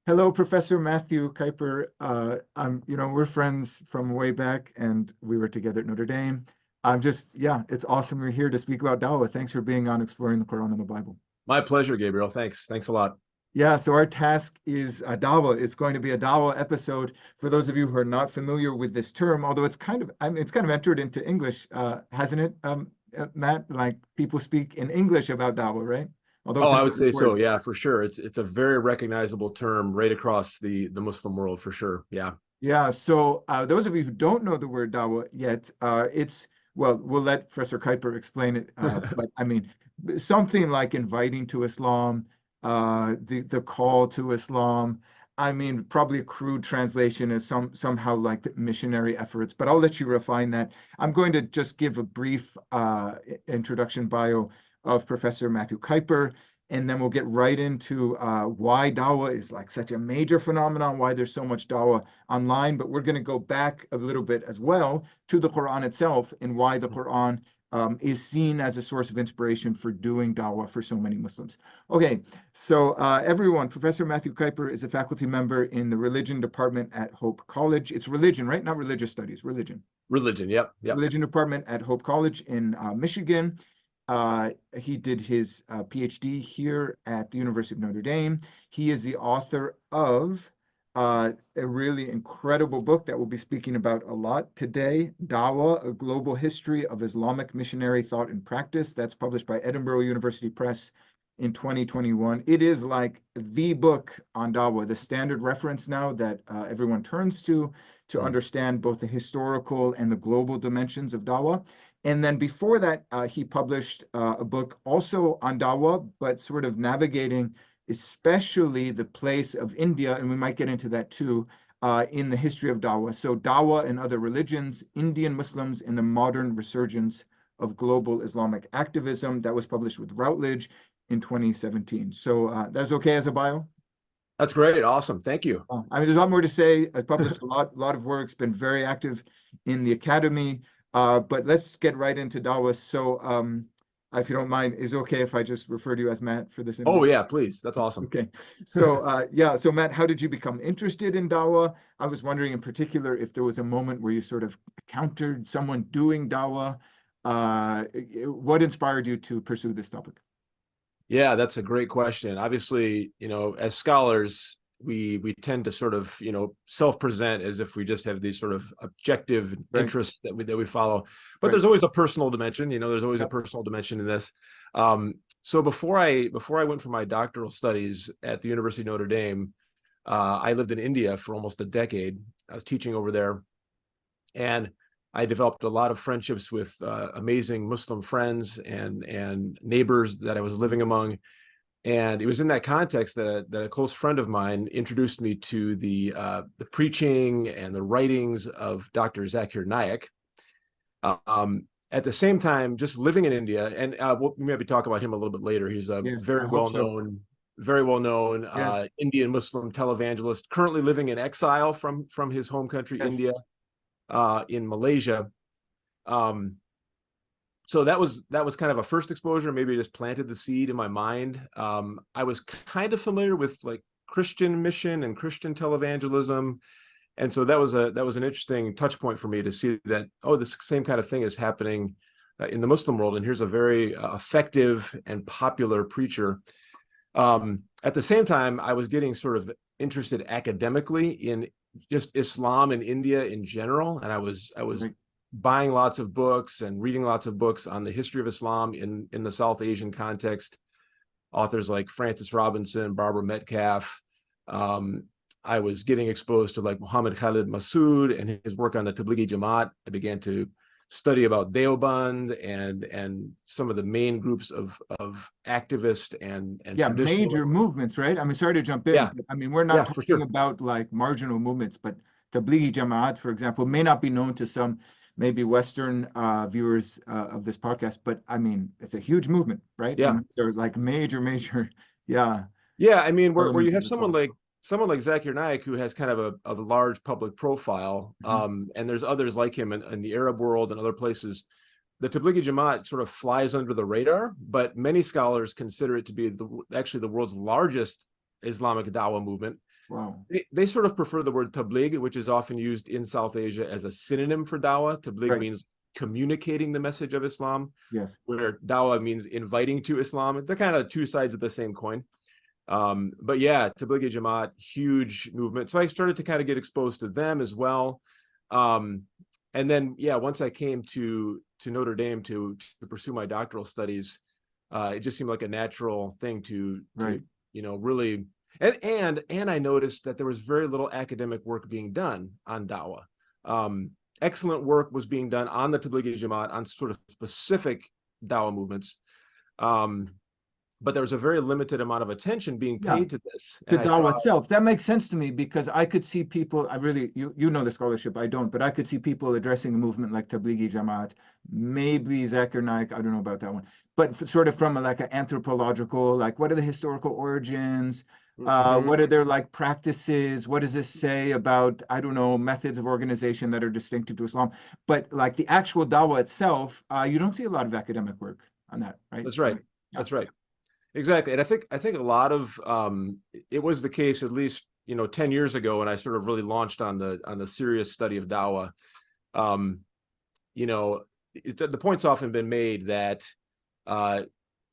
Hello, Professor Matthew Kuiper. We're friends from way back, and we were together at Notre Dame. Yeah, it's awesome you're here to speak about Dawa. Thanks for being on Exploring the Quran and the Bible. My pleasure, Gabriel. Thanks a lot. Yeah, so our task is Dawa. It's going to be a Dawa episode. For those of you who are not familiar with this term, although it's kind of entered into English, hasn't it, Matt? Like people speak in English about Dawa, right? Although Oh, it's an I would say English so. word. Yeah, for sure. It's a very recognizable term right across the Muslim world for sure. Yeah. Yeah, so those of you who don't know the word dawa yet, we'll let Professor Kuiper explain it. But I mean, something like inviting to Islam, the call to Islam. I mean, probably a crude translation is somehow like the missionary efforts, but I'll let you refine that. I'm going to just give a brief introduction bio of Professor Matthew Kuiper, and then we'll get right into why Dawa is like such a major phenomenon, why there's so much Dawa online. But we're going to go back a little bit as well to the Quran itself and why the Quran is seen as a source of inspiration for doing Dawa for so many Muslims. Okay, so everyone, Professor Matthew Kuiper is a faculty member in the religion department at Hope College. It's religion, right? Not religious studies, religion. Religion. Yep. Religion department at Hope College in Michigan. He did his Ph.D. here at the University of Notre Dame. He is the author of a really incredible book that we'll be speaking about a lot today, Dawa, A Global History of Islamic Missionary Thought and Practice. That's published by Edinburgh University Press in 2021. It is like the book on Dawa, the standard reference now that everyone turns to understand both the historical and the global dimensions of Dawa. And then before that, he published a book also on Dawa, but sort of navigating especially the place of India, and we might get into that too, in the history of Dawa. So Dawa and Other Religions, Indian Muslims in the Modern Resurgence of Global Islamic Activism. That was published with Routledge in 2017. So that's okay as a bio? That's great. Awesome. Thank you. I mean, there's a lot more to say. I published a lot of works, been very active in the academy. But let's get right into Dawa. So, if you don't mind, is it okay if I just refer to you as Matt for this interview? Oh yeah, please. That's awesome. Okay. So, yeah. So, Matt, how did you become interested in Dawa? I was wondering in particular if there was a moment where you sort of encountered someone doing Dawa. What inspired you to pursue this topic? Yeah, that's a great question. Obviously, as scholars, we tend to sort of, self-present as if we just have these sort of objective Right. interests that we follow. But Right. there's always a personal dimension, there's always Yep. a personal dimension in this. So before I went for my doctoral studies at the University of Notre Dame, I lived in India for almost a decade. I was teaching over there, and I developed a lot of friendships with amazing Muslim friends and neighbors that I was living among. And it was in that context that a close friend of mine introduced me to the preaching and the writings of Dr. Zakir Naik. At the same time, just living in India, and we'll maybe talk about him a little bit later. He's a Yes, very I hope so. very well known Yes. Indian Muslim televangelist, currently living in exile from his home country, Yes. India, in Malaysia. So that was kind of a first exposure. Maybe it just planted the seed in my mind. I was kind of familiar with like Christian mission and Christian televangelism, and so that was an interesting touch point for me to see that, oh, this same kind of thing is happening in the Muslim world, and here's a very effective and popular preacher. At the same time, I was getting sort of interested academically in just Islam in India in general, and I was Right. buying lots of books and reading lots of books on the history of Islam in the South Asian context. Authors like Francis Robinson, Barbara Metcalf. I was getting exposed to like Muhammad Khalid Massoud and his work on the Tablighi Jamaat. I began to study about Deoband and some of the main groups of activists and Yeah, major traditionalists. movements, right? I mean, sorry to jump in, Yeah, but I mean, we're not yeah, for talking sure. about like marginal movements, but Tablighi Jamaat, for example, may not be known to some maybe Western viewers of this podcast, but I mean, it's a huge movement, right? Yeah. And so like major, yeah, Yeah, I mean, where you elements of have Islam. someone like Zakir Naik, who has kind of a large public profile, Mhm. and there's others like him in the Arab world and other places. The Tablighi Jamaat sort of flies under the radar, but many scholars consider it to be actually the world's largest Islamic Dawa movement. Wow. They sort of prefer the word tabligh, which is often used in South Asia as a synonym for Dawa. Tabligh Right. means communicating the message of Islam, Yes. where Dawa means inviting to Islam. They're kind of two sides of the same coin. But yeah, Tablighi Jamaat, huge movement. So I started to kind of get exposed to them as well. And then, yeah, once I came to Notre Dame to pursue my doctoral studies, it just seemed like a natural thing to Right. really, and I noticed that there was very little academic work being done on Dawa. Excellent work was being done on the Tablighi Jamaat on sort of specific Dawa movements. But there was a very limited amount of attention being Yeah. paid to this. The And I Dawa thought, itself. That makes sense to me because I could see people, I really, you know the scholarship, I don't, but I could see people addressing a movement like Tablighi Jamaat, maybe Zakir Naik, I don't know about that one, but sort of from like an anthropological, like what are the historical origins? What are their like practices? What does this say about, I don't know, methods of organization that are distinctive to Islam? But like the actual Dawa itself, you don't see a lot of academic work on that, right? That's right. Yeah. That's right. Exactly. And I think a lot of it was the case, at least, 10 years ago, when I sort of really launched on the serious study of Dawa. The point's often been made that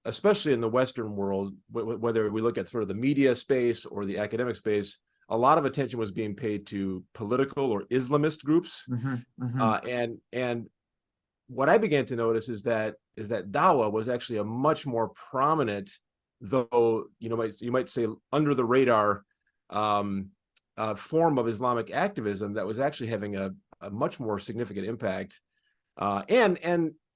especially in the Western world, whether we look at sort of the media space or the academic space, a lot of attention was being paid to political or Islamist groups. And what I began to notice is that Dawa was actually a much more prominent, though you might say under the radar, form of Islamic activism that was actually having a much more significant impact. And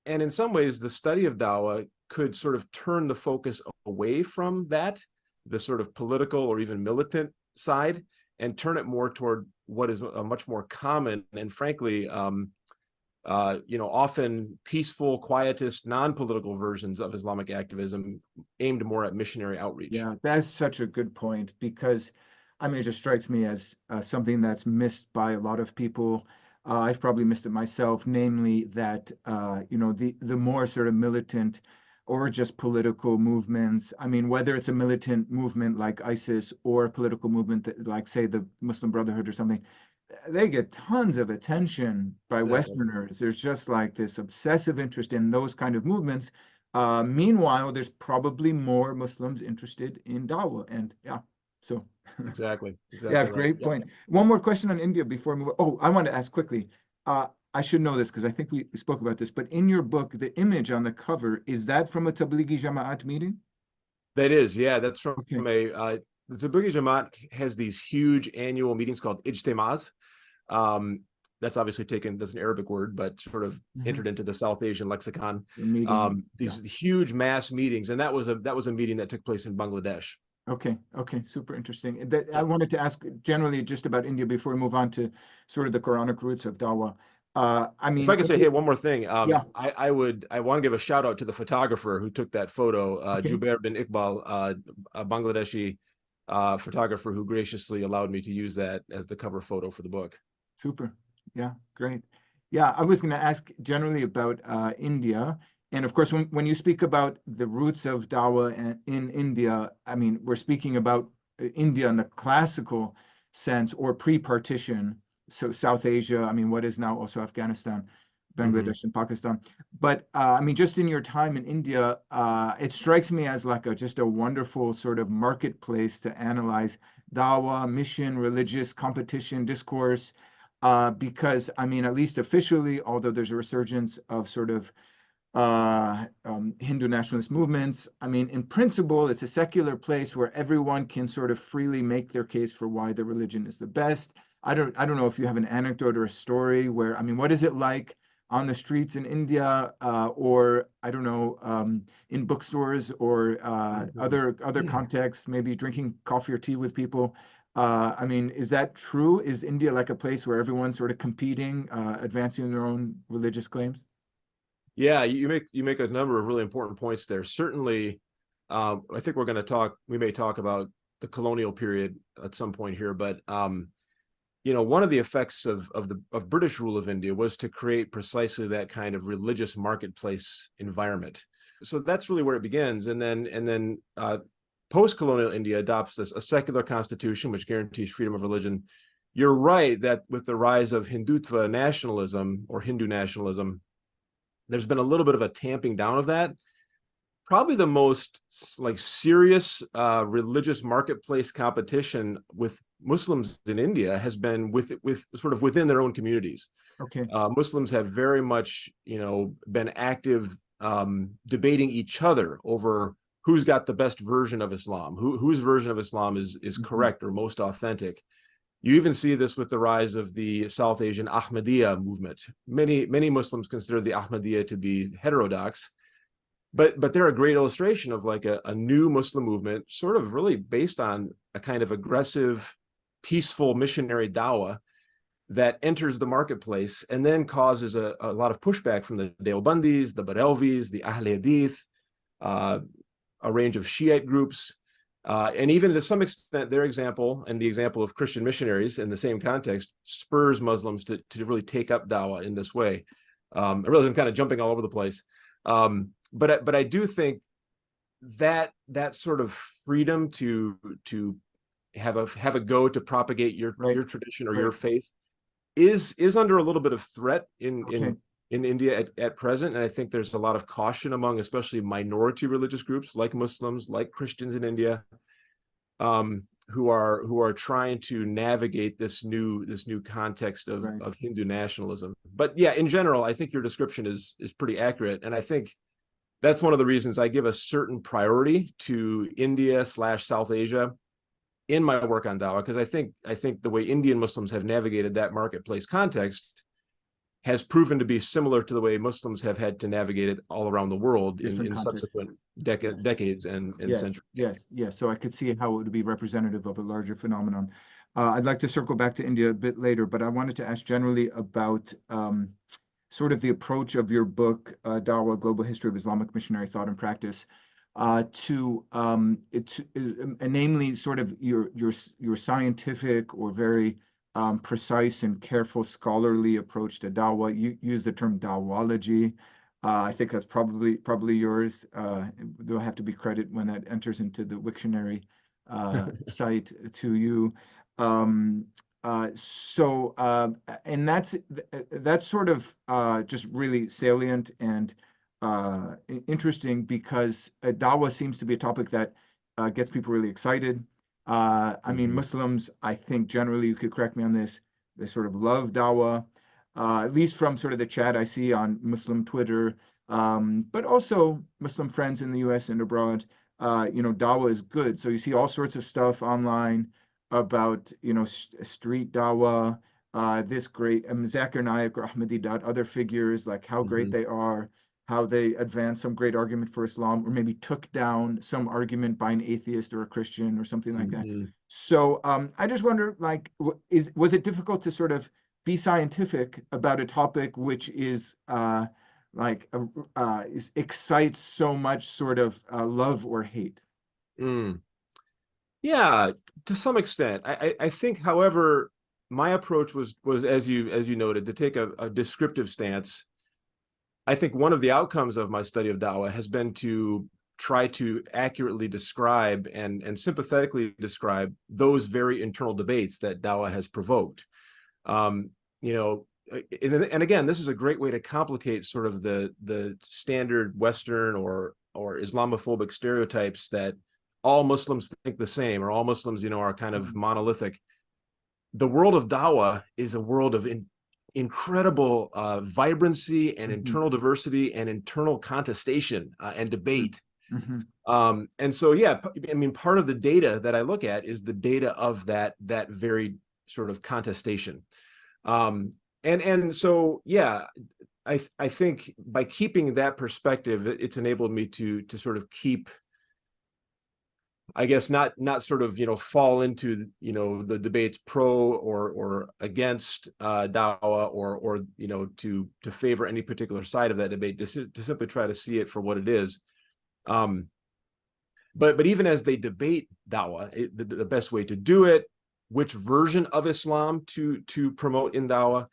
in some ways, the study of Dawa could sort of turn the focus away from that, the sort of political or even militant side, and turn it more toward what is a much more common and frankly, often peaceful, quietist, non-political versions of Islamic activism aimed more at missionary outreach. Yeah, that's such a good point because, I mean, it just strikes me as something that's missed by a lot of people. I've probably missed it myself, namely that, the more sort of militant or just political movements. I mean, whether it's a militant movement like ISIS or a political movement that, like, say, the Muslim Brotherhood or something, they get tons of attention by Exactly. Westerners. There's just like this obsessive interest in those kind of movements. Meanwhile, there's probably more Muslims interested in Dawa. And yeah, so Exactly. yeah, Exactly right. great Yep. point. One more question on India before we move. Oh, I want to ask quickly. I should know this because I think we spoke about this, but in your book, the image on the cover, is that from a Tablighi Jamaat meeting? That is, yeah, that's from Okay. the Tablighi Jamaat has these huge annual meetings called ijtimaz. That's obviously taken as an Arabic word, but sort of entered into the South Asian lexicon. These huge mass meetings, and that was a meeting that took place in Bangladesh. Okay, super interesting. I wanted to ask generally just about India before we move on to sort of the Quranic roots of Dawa. I mean, if I could say, hey, one more thing. Yeah. I want to give a shout out to the photographer who took that photo, Jubair bin Iqbal, a Bangladeshi photographer who graciously allowed me to use that as the cover photo for the book. Super. Yeah, great. Yeah, I was going to ask generally about India. And of course, when you speak about the roots of Dawa in India, I mean, we're speaking about India in the classical sense or pre-partition. So South Asia, I mean, what is now also Afghanistan, Bangladesh, and Pakistan. But I mean, just in your time in India, it strikes me as like just a wonderful sort of marketplace to analyze Dawa, mission, religious competition, discourse. Because I mean, at least officially, although there's a resurgence of sort of Hindu nationalist movements, I mean, in principle, it's a secular place where everyone can sort of freely make their case for why the religion is the best. I don't know if you have an anecdote or a story where, I mean, what is it like on the streets in India, or I don't know, in bookstores or other contexts, maybe drinking coffee or tea with people. I mean, is that true? Is India like a place where everyone's sort of competing, advancing their own religious claims? Yeah, you make a number of really important points there. Certainly, I think we may talk about the colonial period at some point here, but one of the effects of British rule of India was to create precisely that kind of religious marketplace environment. So that's really where it begins, and then post-colonial India adopts a secular constitution which guarantees freedom of religion. You're right that with the rise of Hindutva nationalism or Hindu nationalism, there's been a little bit of a tamping down of that. Probably the most like serious religious marketplace competition with Muslims in India has been with sort of within their own communities. Okay. Muslims have very much, been active debating each other over who's got the best version of Islam, whose version of Islam is correct or most authentic. You even see this with the rise of the South Asian Ahmadiyya movement. Many Muslims consider the Ahmadiyya to be heterodox, but they're a great illustration of like a new Muslim movement, sort of really based on a kind of aggressive, peaceful missionary Dawa that enters the marketplace and then causes a lot of pushback from the Deobandis, the Barelvis, the Ahl Hadith, a range of Shiite groups, and even to some extent their example and the example of Christian missionaries in the same context spurs Muslims to really take up Dawa in this way. I realize I'm kind of jumping all over the place, but I do think that sort of freedom to have a go to propagate your tradition or your faith is under a little bit of threat in India at present. And I think there's a lot of caution among especially minority religious groups like Muslims, like Christians in India, who are trying to navigate this new context of Hindu nationalism. But yeah, in general, I think your description is pretty accurate. And I think that's one of the reasons I give a certain priority to India/South Asia in my work on Dawa, because I think the way Indian Muslims have navigated that marketplace context has proven to be similar to the way Muslims have had to navigate it all around the world in subsequent decades and centuries. Yes. So I could see how it would be representative of a larger phenomenon. I'd like to circle back to India a bit later, but I wanted to ask generally about sort of the approach of your book, Dawa: Global History of Islamic Missionary Thought and Practice, namely sort of your scientific or very precise and careful scholarly approach to Dawa. You use the term Dawology. I think that's probably yours. There'll have to be credit when that enters into the Wiktionary site to you. And that's sort of just really salient and interesting, because Dawa seems to be a topic that gets people really excited. I mean, Muslims, I think generally, you could correct me on this, they sort of love Dawa, at least from sort of the chat I see on Muslim Twitter, but also Muslim friends in the US and abroad. Dawa is good. So you see all sorts of stuff online about, street Dawa, this great Zakir Naik or Ahmed Deedat, other figures, like how great they are, how they advanced some great argument for Islam, or maybe took down some argument by an atheist or a Christian or something like that. So I just wonder, like, was it difficult to sort of be scientific about a topic which is excites so much sort of love or hate? Yeah, to some extent. I think, however, my approach was as you noted, to take a descriptive stance. I think one of the outcomes of my study of Dawa has been to try to accurately describe and sympathetically describe those very internal debates that Dawa has provoked. And again, this is a great way to complicate sort of the standard Western or Islamophobic stereotypes that all Muslims think the same, or all Muslims, are kind of monolithic. The world of Dawa is a world of incredible vibrancy and internal diversity and internal contestation and debate. And so, yeah, I mean, part of the data that I look at is the data of that very sort of contestation. And so, yeah, I think by keeping that perspective, it's enabled me to sort of keep, I guess, not sort of, fall into, the debates pro or against Dawa or to favor any particular side of that debate, to simply try to see it for what it is. But even as they debate Dawa, the best way to do it, which version of Islam to promote in Dawa,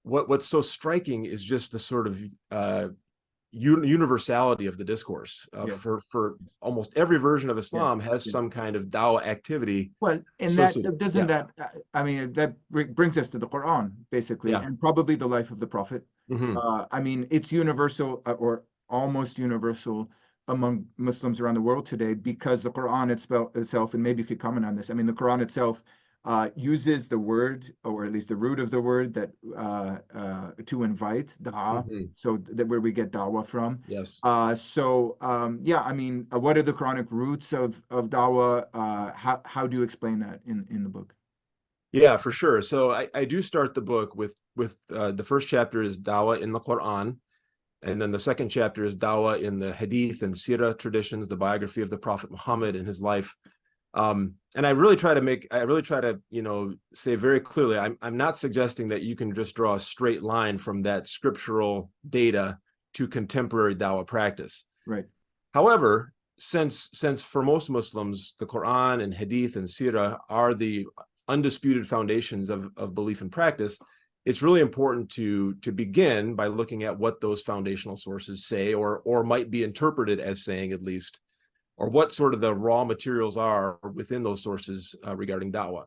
what's so striking is just the sort of universality of the discourse. Yes. For almost every version of Islam Yes. has Yes. some kind of Dawa activity. Well, and that associated. doesn't that I mean that brings us to the Quran basically, Yeah. and probably the life of the Prophet. Mhm. I mean, it's universal or almost universal among Muslims around the world today because the Quran itself, and maybe you could comment on this. I mean, the Quran itself uses the word, or at least the root of the word, that to invite, da'a, Mhm. so that where we get dawa from. Yes. Yeah, I mean, what are the Quranic roots of dawa? How do you explain that in the book? Yeah, for sure. So I do start the book with the first chapter is Dawa in the Quran, and then the second chapter is Dawa in the Hadith and Sirah traditions, the biography of the Prophet Muhammad and his life. And I really try to, say very clearly, I'm not suggesting that you can just draw a straight line from that scriptural data to contemporary Dawa practice. Right. However, since for most Muslims, the Quran and Hadith and Sirah are the undisputed foundations of belief and practice, it's really important to begin by looking at what those foundational sources say, or might be interpreted as saying, at least, or what sort of the raw materials are within those sources regarding Dawah.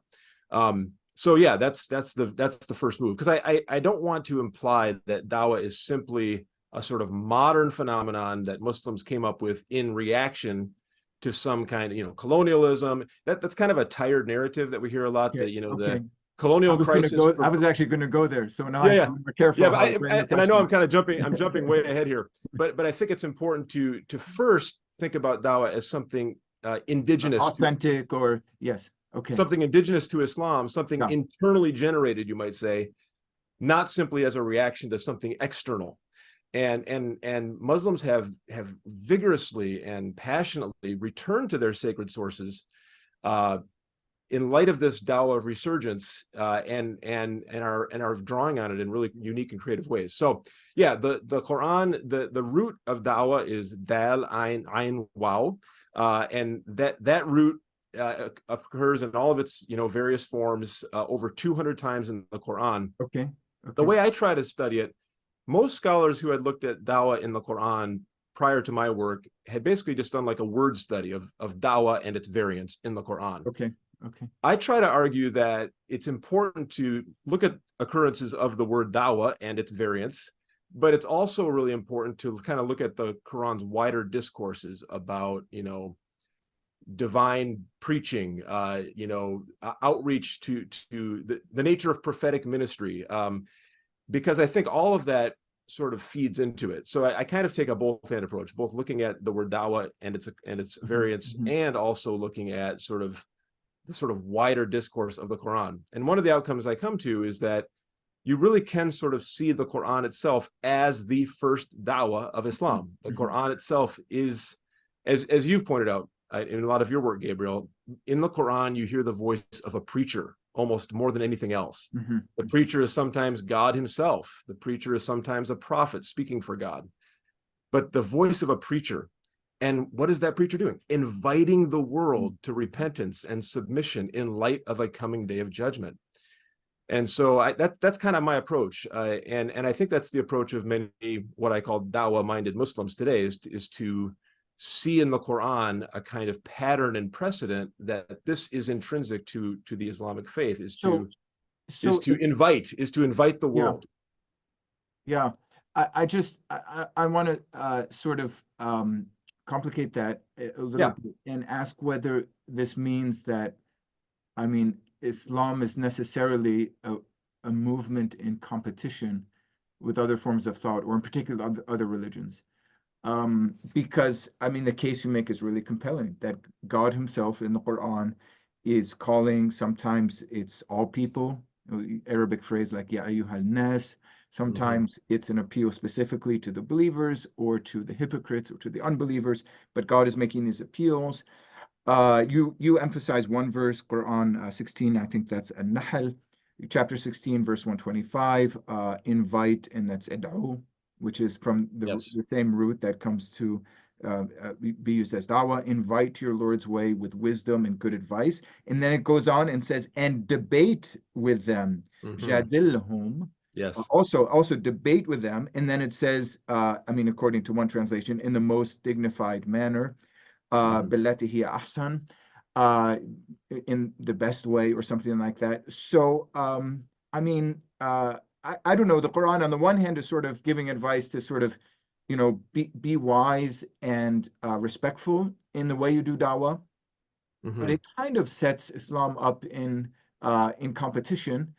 So yeah, that's the first move, because I don't want to imply that Dawah is simply a sort of modern phenomenon that Muslims came up with in reaction to some kind of colonialism. That's kind of a tired narrative that we hear a lot. Okay. That Okay. the colonial crisis. I was actually gonna go there, so now I Yeah, have yeah, to be more careful yeah. how I frame the And I know question. I'm jumping way ahead here, but I think it's important to first think about Dawah as something indigenous, Authentic, or yes. Okay. something indigenous to Islam, something Yeah. internally generated, you might say, not simply as a reaction to something external. And Muslims have vigorously and passionately returned to their sacred sources in light of this Dawah resurgence, and are drawing on it in really unique and creative ways. So yeah, the Quran, the root of Dawah is Dal Ain Waw, and that root occurs in all of its various forms over 200 times in the Quran. Okay. The Okay. way I try to study it, most scholars who had looked at Dawah in the Quran prior to my work had basically just done like a word study of Dawah and its variants in the Quran. Okay. Okay. I try to argue that it's important to look at occurrences of the word Dawah and its variants, but it's also really important to kind of look at the Quran's wider discourses about, divine preaching, outreach to the nature of prophetic ministry, because I think all of that sort of feeds into it. So I kind of take a both-and approach, both looking at the word Dawah and its variants, and also looking at the sort of wider discourse of the Quran. And one of the outcomes I come to is that you really can sort of see the Quran itself as the first Dawah of Islam. The Quran itself is, as you've pointed out in a lot of your work, Gabriel, in the Quran, you hear the voice of a preacher almost more than anything else. The preacher is sometimes God himself. The preacher is sometimes a prophet speaking for God. But the voice of a preacher, and what is that preacher doing? Inviting the world to repentance and submission in light of a coming day of judgment. And so that's kind of my approach, and I think that's the approach of many what I call Dawah-minded Muslims today, is to see in the Quran a kind of pattern and precedent that this is intrinsic to the Islamic faith, is to invite the world. Yeah, I want to sort of complicate that a little bit and ask whether this means that, I mean, Islam is necessarily a movement in competition with other forms of thought, or in particular other religions. Because, I mean, the case you make is really compelling, that God himself in the Quran is calling, sometimes it's all people, Arabic phrase like Ya ayyuhal nas. Sometimes it's an appeal specifically to the believers or to the hypocrites or to the unbelievers, but God is making these appeals. You emphasize one verse, Quran 16, I think that's An-Nahl, chapter 16, verse 125, invite, and that's Ad'u, which is from the same root that comes to be used as Dawah. Invite to your Lord's way with wisdom and good advice. And then it goes on and says, and debate with them. Jadilhum. Yes. Also debate with them. And then it says, I mean, according to one translation, in the most dignified manner, Mhm. billati hiya ahsan, uh, in the best way or something like that. So, I mean, I don't know. The Quran, on the one hand, is sort of giving advice to sort of, be wise and respectful in the way you do dawah, but Mhm. it kind of sets Islam up in competition,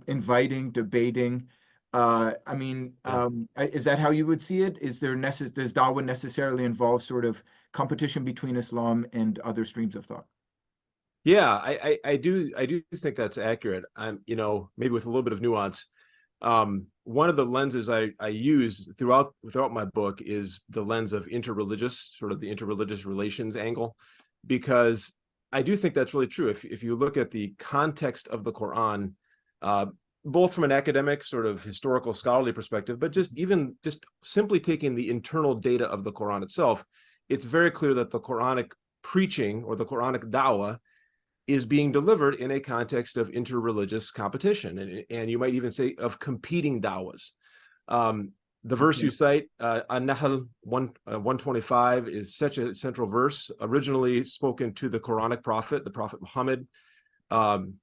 inviting, debating. I mean, Yeah. is that how you would see it? Does Darwin necessarily involve sort of competition between Islam and other streams of thought? Yeah, I do think that's accurate. Maybe with a little bit of nuance. One of the lenses I use throughout my book is the lens of interreligious, sort of the interreligious relations angle, because I do think that's really true. If you look at the context of the Quran, uh, both from an academic sort of historical scholarly perspective, but just simply taking the internal data of the Quran itself, it's very clear that the Quranic preaching or the Quranic dawah is being delivered in a context of interreligious competition, and you might even say of competing dawahs. The verse you Okay. cite, An-Nahl 125, is such a central verse, originally spoken to the Quranic prophet, the Prophet Muhammad. Um,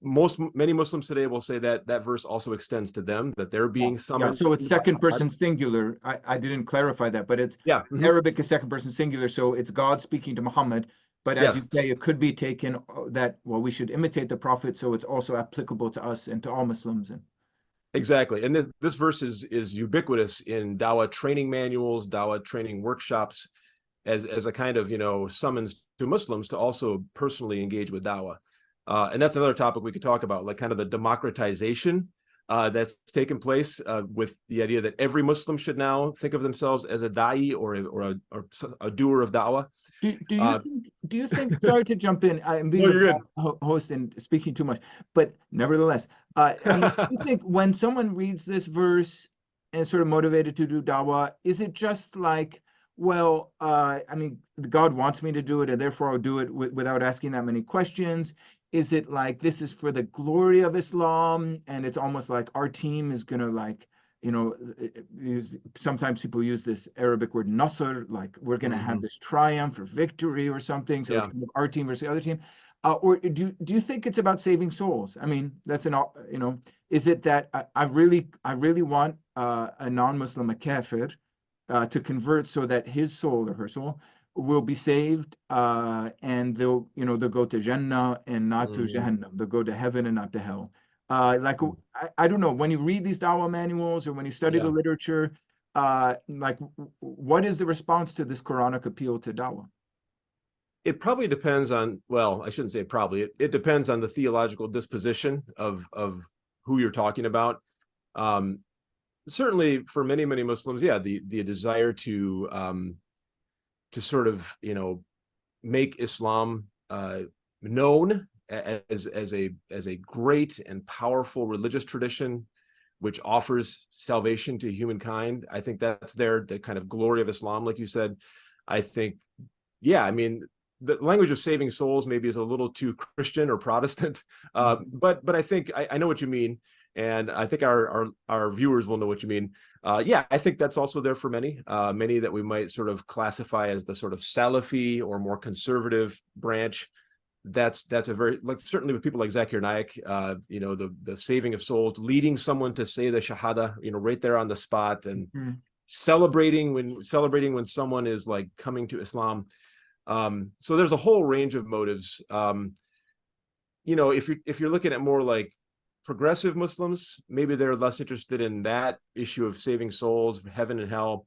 many Muslims today will say that that verse also extends to them, that they're Yeah. being Yeah. summoned So it's by second God. person singular. I didn't clarify that, but it's Yeah. Mhm. Arabic is second person singular, so it's God speaking to Muhammad. But as you Yes. say, it could be taken that, well, we should imitate the Prophet, so it's also applicable to us and to all Muslims. And Exactly. And this verse is ubiquitous in Dawa training manuals, Dawa training workshops, as a kind of, summons to Muslims to also personally engage with Dawa. And that's another topic we could talk about, like kind of the democratization that's taken place with the idea that every Muslim should now think of themselves as a da'i or a doer of Dawa. do you think, sorry to jump in, I'm No, being a you're bad good. host and speaking too much, but nevertheless, I mean, do you think when someone reads this verse and is sort of motivated to do dawah, is it just like, well, I mean, God wants me to do it, and therefore I'll do it without asking that many questions? Is it like this is for the glory of Islam, and it's almost like our team is gonna like, sometimes people use this Arabic word nasr, like we're going to have Mhm. this triumph or victory or something. So it's Yeah. kind of our team versus the other team. Or do you think it's about saving souls? I mean, is it that I really want a non-Muslim, a kafir, to convert so that his soul or her soul will be saved, and they'll go to Jannah and not to Mhm. Jahannam. They'll go to heaven and not to hell. Like Mhm. I don't know, when you read these Dawa manuals or when you study the Yeah. literature, like what is the response to this Quranic appeal to Dawa? It probably depends on, well, I shouldn't say probably, it depends on the theological disposition of who you're talking about. Um, Certainly for many Muslims, yeah, the desire to sort of, make Islam known as a great and powerful religious tradition which offers salvation to humankind. I think that's there, the kind of glory of Islam, like you said. I think, yeah, I mean, the language of saving souls maybe is a little too Christian or Protestant, but I think I know what you mean, and I think our viewers will know what you mean. Yeah, I think that's also there for many that we might sort of classify as the sort of Salafi or more conservative branch. That's a very, like, certainly with people like Zakir Naik, the saving of souls, leading someone to say the Shahada, right there on the spot, and Mhm. celebrating when someone is like coming to Islam. So there's a whole range of motives. If you're looking at more like progressive Muslims, maybe they're less interested in that issue of saving souls, heaven and hell.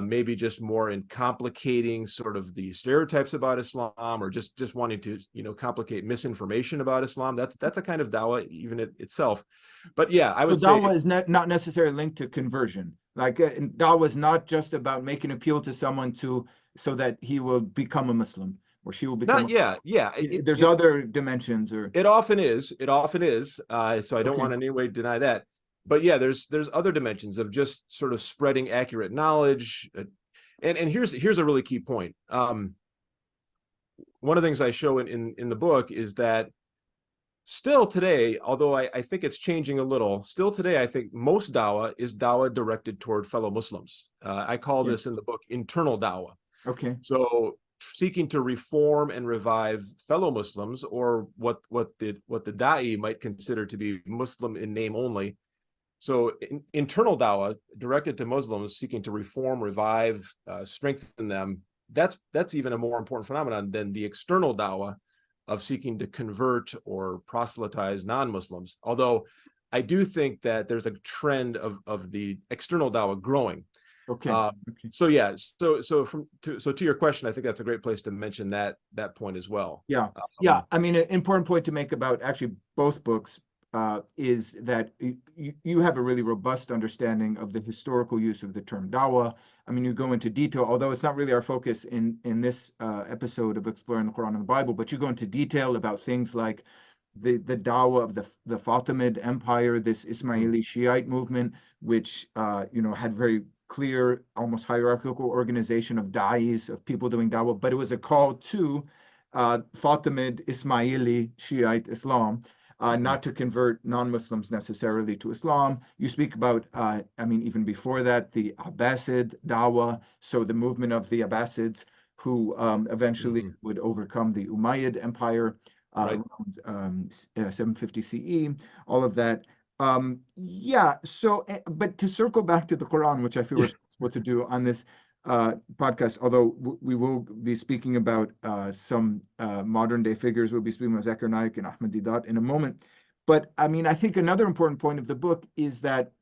Maybe just more in complicating sort of the stereotypes about Islam, or just wanting to complicate misinformation about Islam. That's a kind of dawah even itself. But yeah, I So would say Dawa is not necessarily linked to conversion. Like Dawa is not just about making appeal to someone so that he will become a Muslim or she will become not. Yeah, yeah. there's other dimensions or It often is. It often is. So I don't okay. want to in any way deny that. But yeah, there's other dimensions of just sort of spreading accurate knowledge. And here's a really key point. One of the things I show in the book is that Still today, although I think it's changing a little, still today, I think most Dawa is Dawa directed toward fellow Muslims. I call Yeah. this in the book internal Dawa. Okay. So seeking to reform and revive fellow Muslims, or what the Da'i might consider to be Muslim in name only. So internal Dawa directed to Muslims seeking to reform, revive, strengthen them. That's even a more important phenomenon than the external Dawa of seeking to convert or proselytize non-Muslims. Although I do think that there's a trend of the external Dawa growing. Okay. Okay. So yeah, to your question, I think that's a great place to mention that point as well. Yeah. Yeah. I mean, an important point to make about actually both books is that you have a really robust understanding of the historical use of the term dawa. I mean, you go into detail, although it's not really our focus in this episode of exploring the Quran and the Bible, but you go into detail about things like the dawa of the Fatimid Empire, this Ismaili Shiite movement, which had very clear, almost hierarchical organization of da'is, of people doing dawah, but it was a call to Fatimid Ismaili Shiite Islam, not to convert non-Muslims necessarily to Islam. You speak about, I mean, even before that, the Abbasid Dawa, so the movement of the Abbasids who eventually would overcome the Umayyad Empire Right. around 750 CE, all of that. Yeah, so, but to circle back to the Quran, which I feel we're supposed to do on this podcast, although we will be speaking about some modern day figures. We'll be speaking about Zakir Naik and Ahmed Deedat in a moment. But I mean, I think another important point of the book is that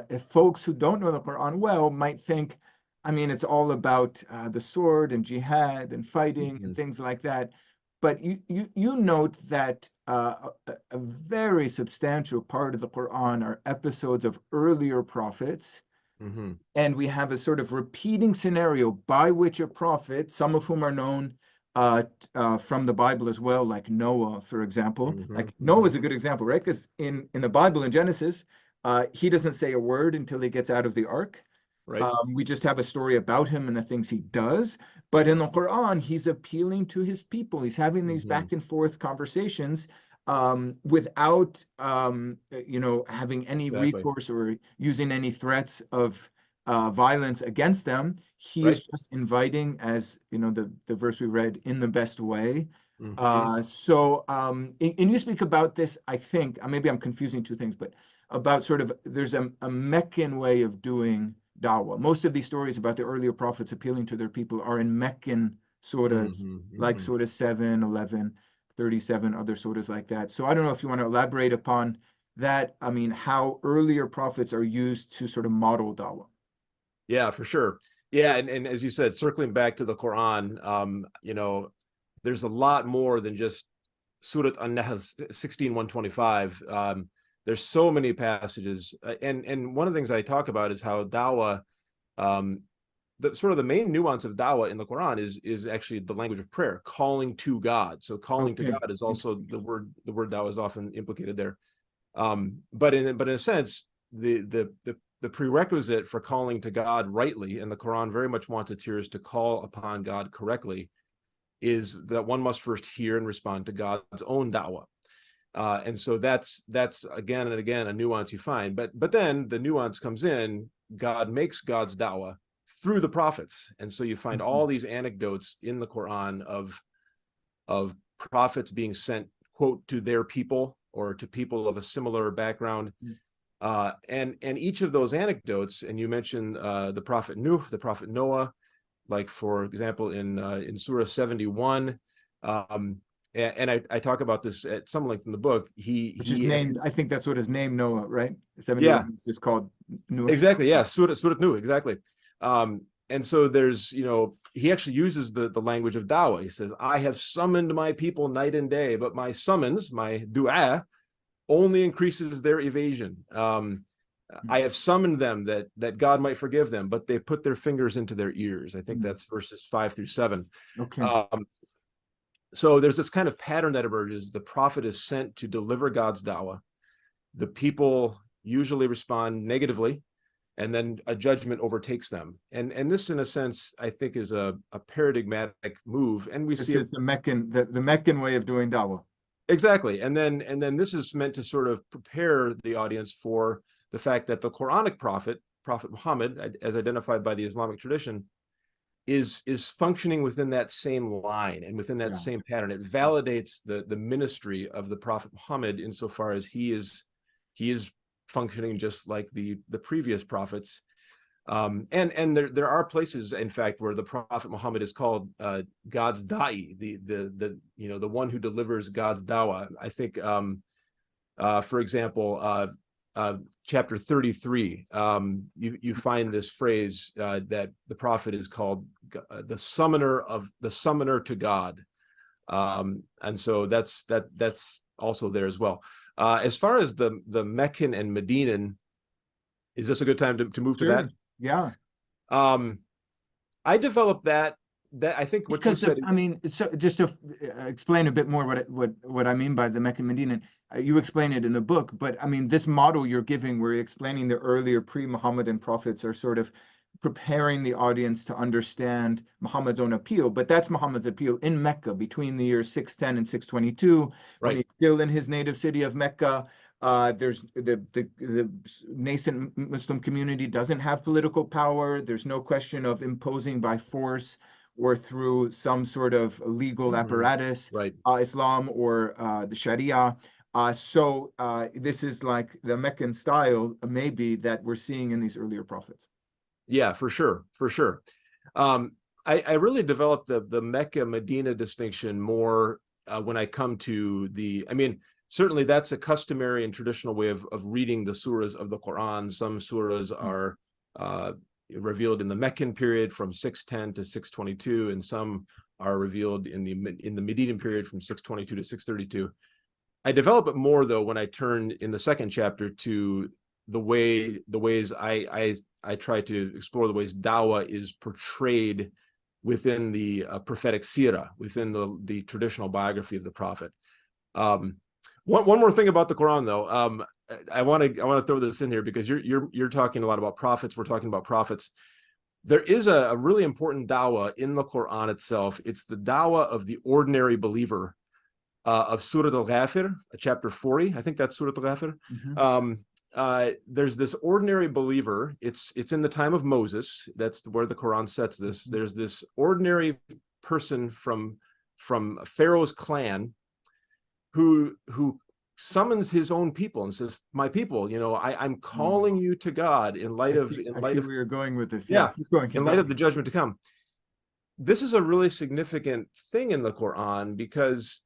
if folks who don't know the Quran well might think, I mean, it's all about the sword and jihad and fighting and things like that. But you note that a very substantial part of the Quran are episodes of earlier prophets. And we have a sort of repeating scenario by which a prophet, some of whom are known from the Bible as well, like Noah, for example. Like Noah is a good example, right? Because in the Bible, in Genesis, he doesn't say a word until he gets out of the ark. Right. We just have a story about him and the things he does. But in the Quran, he's appealing to his people. He's having these back and forth conversations without, having any recourse or using any threats of violence against them. He is just inviting, as the verse we read, in the best way. And you speak about this, I think, maybe I'm confusing two things, but about sort of there's a Meccan way of doing Dawa. Most of these stories about the earlier prophets appealing to their people are in Meccan sort of, like sort of 7, 11, 37, other sorts like that. So I don't know if you want to elaborate upon that. I mean, how earlier prophets are used to sort of model Dawa. Yeah, for sure. Yeah, and as you said, circling back to the Quran, there's a lot more than just Surat An-Nahl 16:125. There's so many passages, and one of the things I talk about is how Dawa, the main nuance of Dawa in the Quran is actually the language of prayer, calling to God. So calling to God is also the word Dawa is often implicated there. But in a sense, the prerequisite for calling to God rightly, and the Quran very much wants its hearers to call upon God correctly, is that one must first hear and respond to God's own Dawa. And so that's again and again a nuance you find. But then the nuance comes in, God makes God's Dawa through the prophets. And so you find all these anecdotes in the Quran of prophets being sent, quote, to their people or to people of a similar background. And each of those anecdotes, and you mentioned the prophet Nuh, the prophet Noah, like for example in Surah 71, and I talk about this at some length in the book. Which is named, I think that's what his name, Noah, right? 71 is just called Nuh. Exactly, yeah, Surah Nuh, exactly. And so there's, he actually uses the language of Dawa. He says, I have summoned my people night and day, but my summons, my dua, only increases their evasion. I have summoned them that God might forgive them, but they put their fingers into their ears. I think that's verses 5-7. Okay. So there's this kind of pattern that emerges. The prophet is sent to deliver God's Dawa. The people usually respond negatively, and then a judgment overtakes them. And this, in a sense, I think is a paradigmatic move. And we see it's the Meccan way of doing Dawa. Exactly. And then this is meant to sort of prepare the audience for the fact that the Quranic Prophet Muhammad, as identified by the Islamic tradition, is functioning within that same line and within that Yeah. same pattern. It validates the ministry of the Prophet Muhammad insofar as he is functioning just like the previous prophets. And there are places, in fact, where the Prophet Muhammad is called God's da'i, the one who delivers God's dawa. I think, for example, chapter 33, you find this phrase that the Prophet is called the summoner to God, and so that's also there as well. As far as the Meccan and Medinan, is this a good time to move to that? Yeah. I developed that I think what you said. I mean, so just to explain a bit more what I mean by the Meccan Medina, you explain it in the book, but I mean, this model you're giving, where you're explaining the earlier pre-Muhammadan prophets are sort of preparing the audience to understand Muhammad's own appeal, but that's Muhammad's appeal in Mecca between the years 610 and 622, when he's still in his native city of Mecca. There's the nascent Muslim community doesn't have political power. There's no question of imposing by force or through some sort of legal apparatus, Islam or the Sharia. So this is like the Meccan style, maybe, that we're seeing in these earlier prophets. Yeah, for sure, for sure. I really developed the Mecca Medina distinction more when I come to I mean, certainly that's a customary and traditional way of reading the surahs of the Qur'an. Some surahs are revealed in the Meccan period from 610 to 622, and some are revealed in the Medinan period from 622 to 632. I develop it more, though, when I turn in the second chapter to the ways I try to explore the ways Dawa is portrayed within the prophetic seerah, within the traditional biography of the Prophet. One more thing about the Quran, though. I want to throw this in here because you're talking a lot about prophets. We're talking about prophets. There is a really important dawah in the Quran itself. It's the dawah of the ordinary believer of Surah Al-Ghafir, chapter 40. I think that's Surah Al-Ghafir. There's this ordinary believer. It's in the time of Moses. That's where the Quran sets this. There's this ordinary person from Pharaoh's clan who summons his own people and says, "My people, I'm calling you to God in light of where you're going with this. Yeah, keep going. in light of the judgment to come." This is a really significant thing in the Quran because,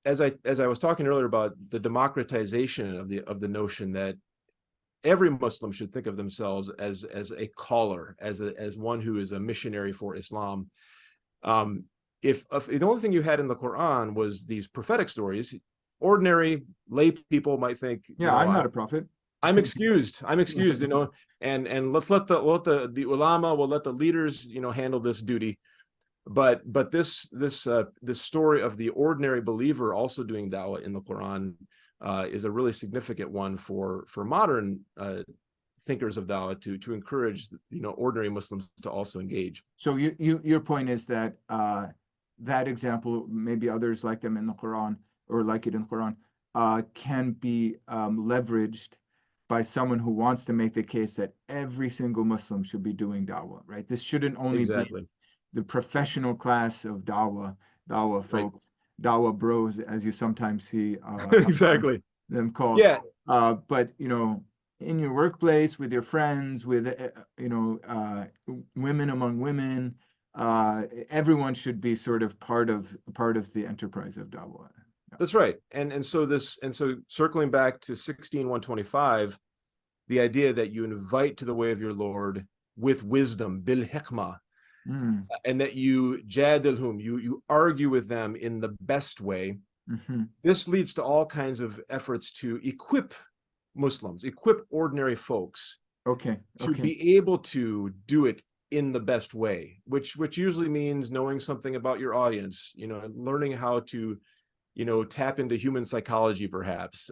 as I was talking earlier about the democratization of the notion that every Muslim should think of themselves as a caller, as one who is a missionary for Islam. If the only thing you had in the Quran was these prophetic stories, ordinary lay people might think, I'm not a prophet. I'm excused. I'm excused. And let's let the ulama, we'll let the leaders, handle this duty. But this story of the ordinary believer also doing dawah in the Quran is a really significant one for modern thinkers of dawah to encourage ordinary Muslims to also engage. So your point is that that example, maybe others like them in the Quran or like it in the Quran, can be leveraged by someone who wants to make the case that every single Muslim should be doing dawah, right? This shouldn't only be the professional class of dawah folks, dawah bros, as you sometimes see them called. Yeah. But in your workplace, with your friends, with women among women, everyone should be sort of part of the enterprise of dawah. That's right. And so circling back to 16:125, the idea that you invite to the way of your Lord with wisdom, bil hikmah, and that you jadilhum, you argue with them in the best way. This leads to all kinds of efforts to equip Muslims, equip ordinary folks, to be able to do it in the best way, which usually means knowing something about your audience, learning how to tap into human psychology, perhaps,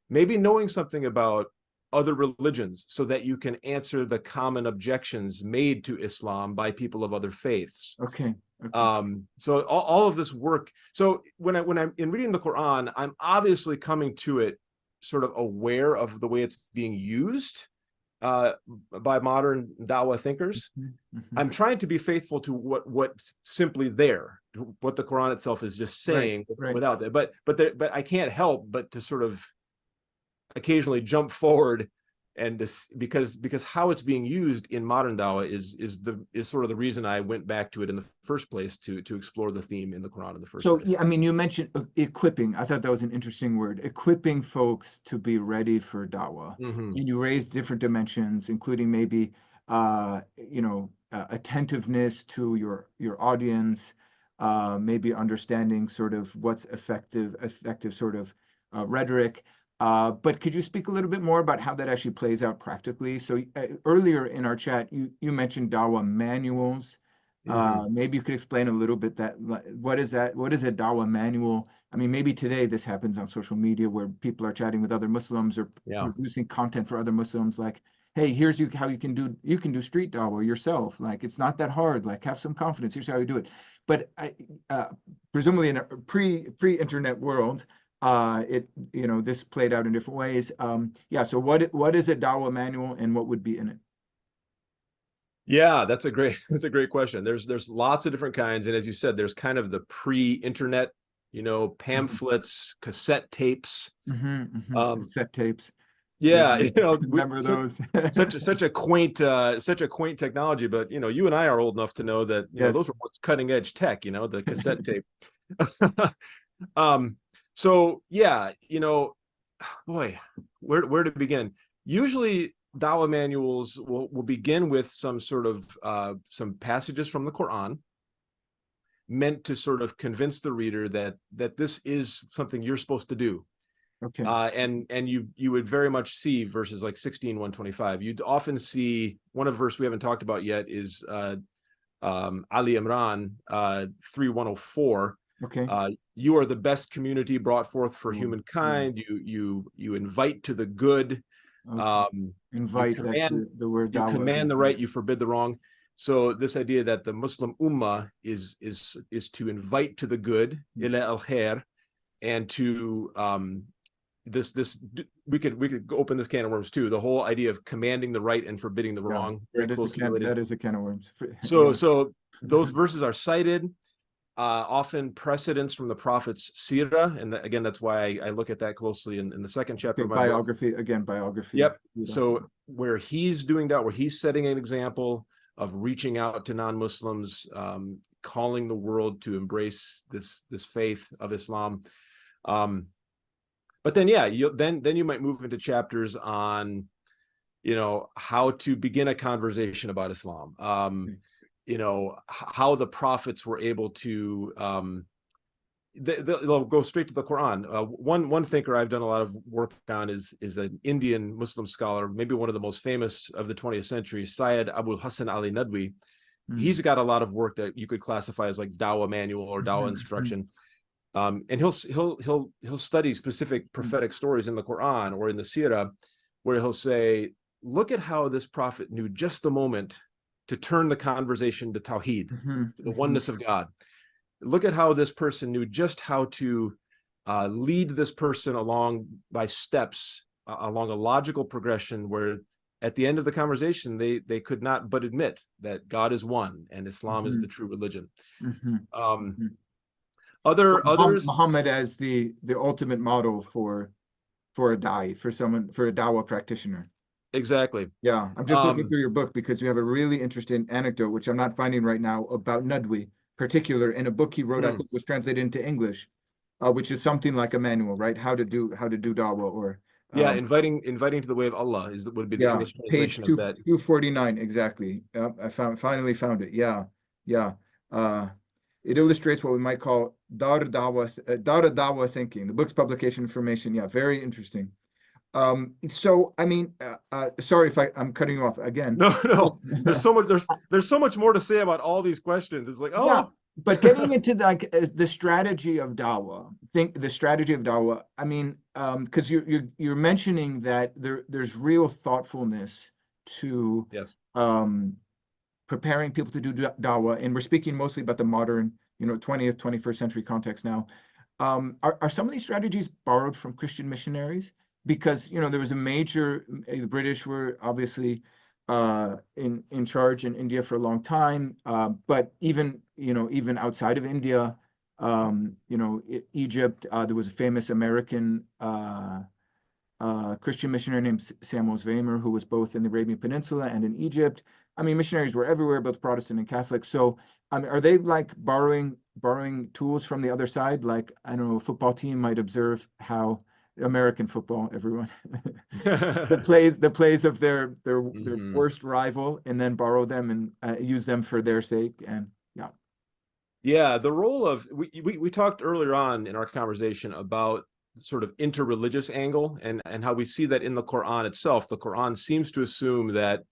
maybe knowing something about other religions so that you can answer the common objections made to Islam by people of other faiths. Okay. So all of this work. So when I'm in reading the Quran, I'm obviously coming to it sort of aware of the way it's being used by modern Dawa thinkers. Mhm. I'm trying to be faithful to what's simply there, what the Quran itself is just Right, saying right. without that. But I can't help but to sort of occasionally jump forward and because how it's being used in modern Dawa is sort of the reason I went back to it in the first place to explore the theme in the Quran in the first So, place. yeah, I mean, you mentioned equipping. I thought that was an interesting word, equipping folks to be ready for Dawa. Mm-hmm. And you raised different dimensions, including maybe, attentiveness to your audience, maybe understanding sort of what's effective sort of rhetoric. But could you speak a little bit more about how that actually plays out practically? So earlier in our chat, you mentioned Dawa manuals. Mm-hmm. Maybe you could explain a little bit that what is that? What is a Dawa manual? I mean, maybe today this happens on social media where people are chatting with other Muslims or Yeah. producing content for other Muslims, like, hey, here's how you can do street Dawa yourself. Like, it's not that hard. Like, have some confidence. Here's how you do it. But presumably in a pre-internet world, this played out in different ways. Yeah. So what is a Dawa manual and what would be in it? Yeah, that's a great question. There's lots of different kinds, and as you said, there's kind of the pre-internet, pamphlets, cassette tapes. Cassette tapes. Yeah, Yeah, remember those? such a quaint technology, but you and I are old enough to know that Yes. those were what's cutting edge tech, the cassette tape. um, so yeah, boy, where to begin? Usually Dawa manuals will begin with some sort of some passages from the Quran meant to sort of convince the reader that this is something you're supposed to do. Okay. And you would very much see verses like 16:125. You'd often see one of verse we haven't talked about yet is Ali Imran 3:104. Okay. You are the best community brought forth for Cool. Yeah. humankind. You invite to the good. Okay. Um, you Invite, that's command the word you Dawa again. command the right, you forbid the wrong. So this idea that the Muslim Ummah is to invite to the good, ila al khair, and to this we could open this can of worms too. The whole idea of commanding the right and forbidding the Yeah. wrong, very closely related. That is a can of worms. So those verses are cited, often precedents from the prophet's seerah, and again that's why I look at that closely in the second chapter of my book. Biography. Yep. So where he's doing that, where he's setting an example of reaching out to non-Muslims, calling the world to embrace this faith of Islam. But then, yeah, then you might move into chapters on, how to begin a conversation about Islam. How the prophets were able to they'll go straight to the Quran. One thinker I've done a lot of work on is an Indian Muslim scholar, maybe one of the most famous of the 20th century, Syed Abul Hasan Ali Nadwi. He's got a lot of work that you could classify as like Dawa manual or Dawa instruction. And he'll study specific prophetic stories in the Quran or in the Sirah, where he'll say, look at how this prophet knew just the moment to turn the conversation to Tawheed, to the oneness of God. Look at how this person knew just how to lead this person along by steps, along a logical progression where at the end of the conversation, they could not but admit that God is one and Islam is the true religion. Others, Muhammad as the ultimate model for a for a Dawa practitioner. exactly. Yeah, I'm just looking through your book because you have a really interesting anecdote, which I'm not finding right now, about Nadwi, particular in a book he wrote, I think was translated into English, which is something like a manual, right? How to do Dawa, or yeah, inviting to the way of Allah would be the English page translation of that. 249 exactly. Finally found it. Yeah, yeah. It illustrates what we might call Dar Dawa thinking. The book's publication information. Yeah, very interesting. So I mean, sorry if I'm cutting you off again. No, there's so much more to say about all these questions. It's like, Yeah, but getting into the strategy of Dawa, the strategy of Dawa. I mean, because you're mentioning that there's real thoughtfulness to yes, um preparing people to do Dawa, and we're speaking mostly about the modern, 20th, 21st century context now. Are some of these strategies borrowed from Christian missionaries? Because, there was a major, the British were obviously in charge in India for a long time, but even outside of India, Egypt, there was a famous American Christian missionary named Samuel Zwemer, who was both in the Arabian Peninsula and in Egypt. I mean, missionaries were everywhere, both Protestant and Catholic. So, are they like borrowing tools from the other side? Like, I don't know, a football team might observe how American football, everyone, the plays of their worst rival, and then borrow them and use them for their sake. And yeah. Yeah, the role of we talked earlier on in our conversation about sort of interreligious angle and how we see that in the Qur'an itself. The Qur'an seems to assume that,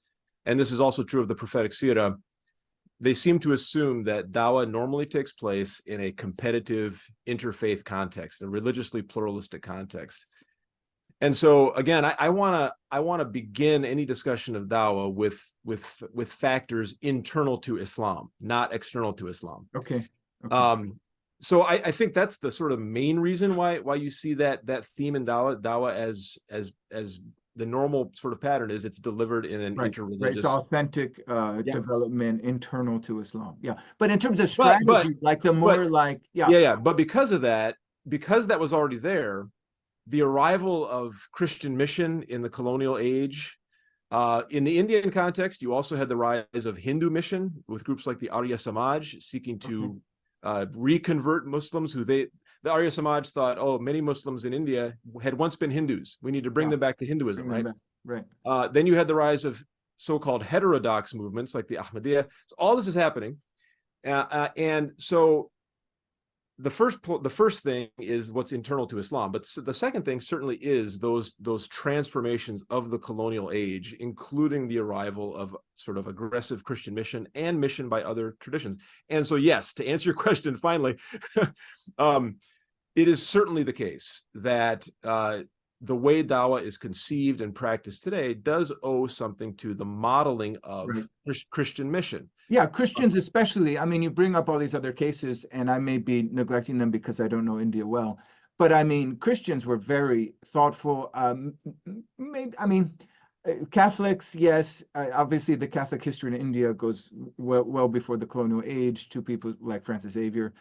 and this is also true of the prophetic seerah, they seem to assume that Dawa normally takes place in a competitive interfaith context, a religiously pluralistic context. And so again, I want to begin any discussion of Dawa with factors internal to Islam, not external to Islam. Okay. So I think that's the sort of main reason why you see that theme in Dawa as the normal sort of pattern is it's delivered in an interreligious. Right. It's authentic development internal to Islam. Yeah. But in terms of strategy, But because of that, because that was already there, the arrival of Christian mission in the colonial age, in the Indian context, you also had the rise of Hindu mission with groups like the Arya Samaj seeking to reconvert Muslims the Arya Samaj thought, oh, many Muslims in India had once been Hindus. We need to bring them back to Hinduism, right? Right. Then you had the rise of so-called heterodox movements like the Ahmadiyya. So all this is happening. And so the first thing is what's internal to Islam, but the second thing certainly is those transformations of the colonial age, including the arrival of sort of aggressive Christian mission and mission by other traditions. And so, yes, to answer your question, finally, it is certainly the case that the way Dawa is conceived and practiced today does owe something to the modeling of Christian mission. Yeah, Christians especially. I mean, you bring up all these other cases, and I may be neglecting them because I don't know India well. But I mean, Christians were very thoughtful. Catholics, yes. Obviously, the Catholic history in India goes well before the colonial age to people like Francis Xavier.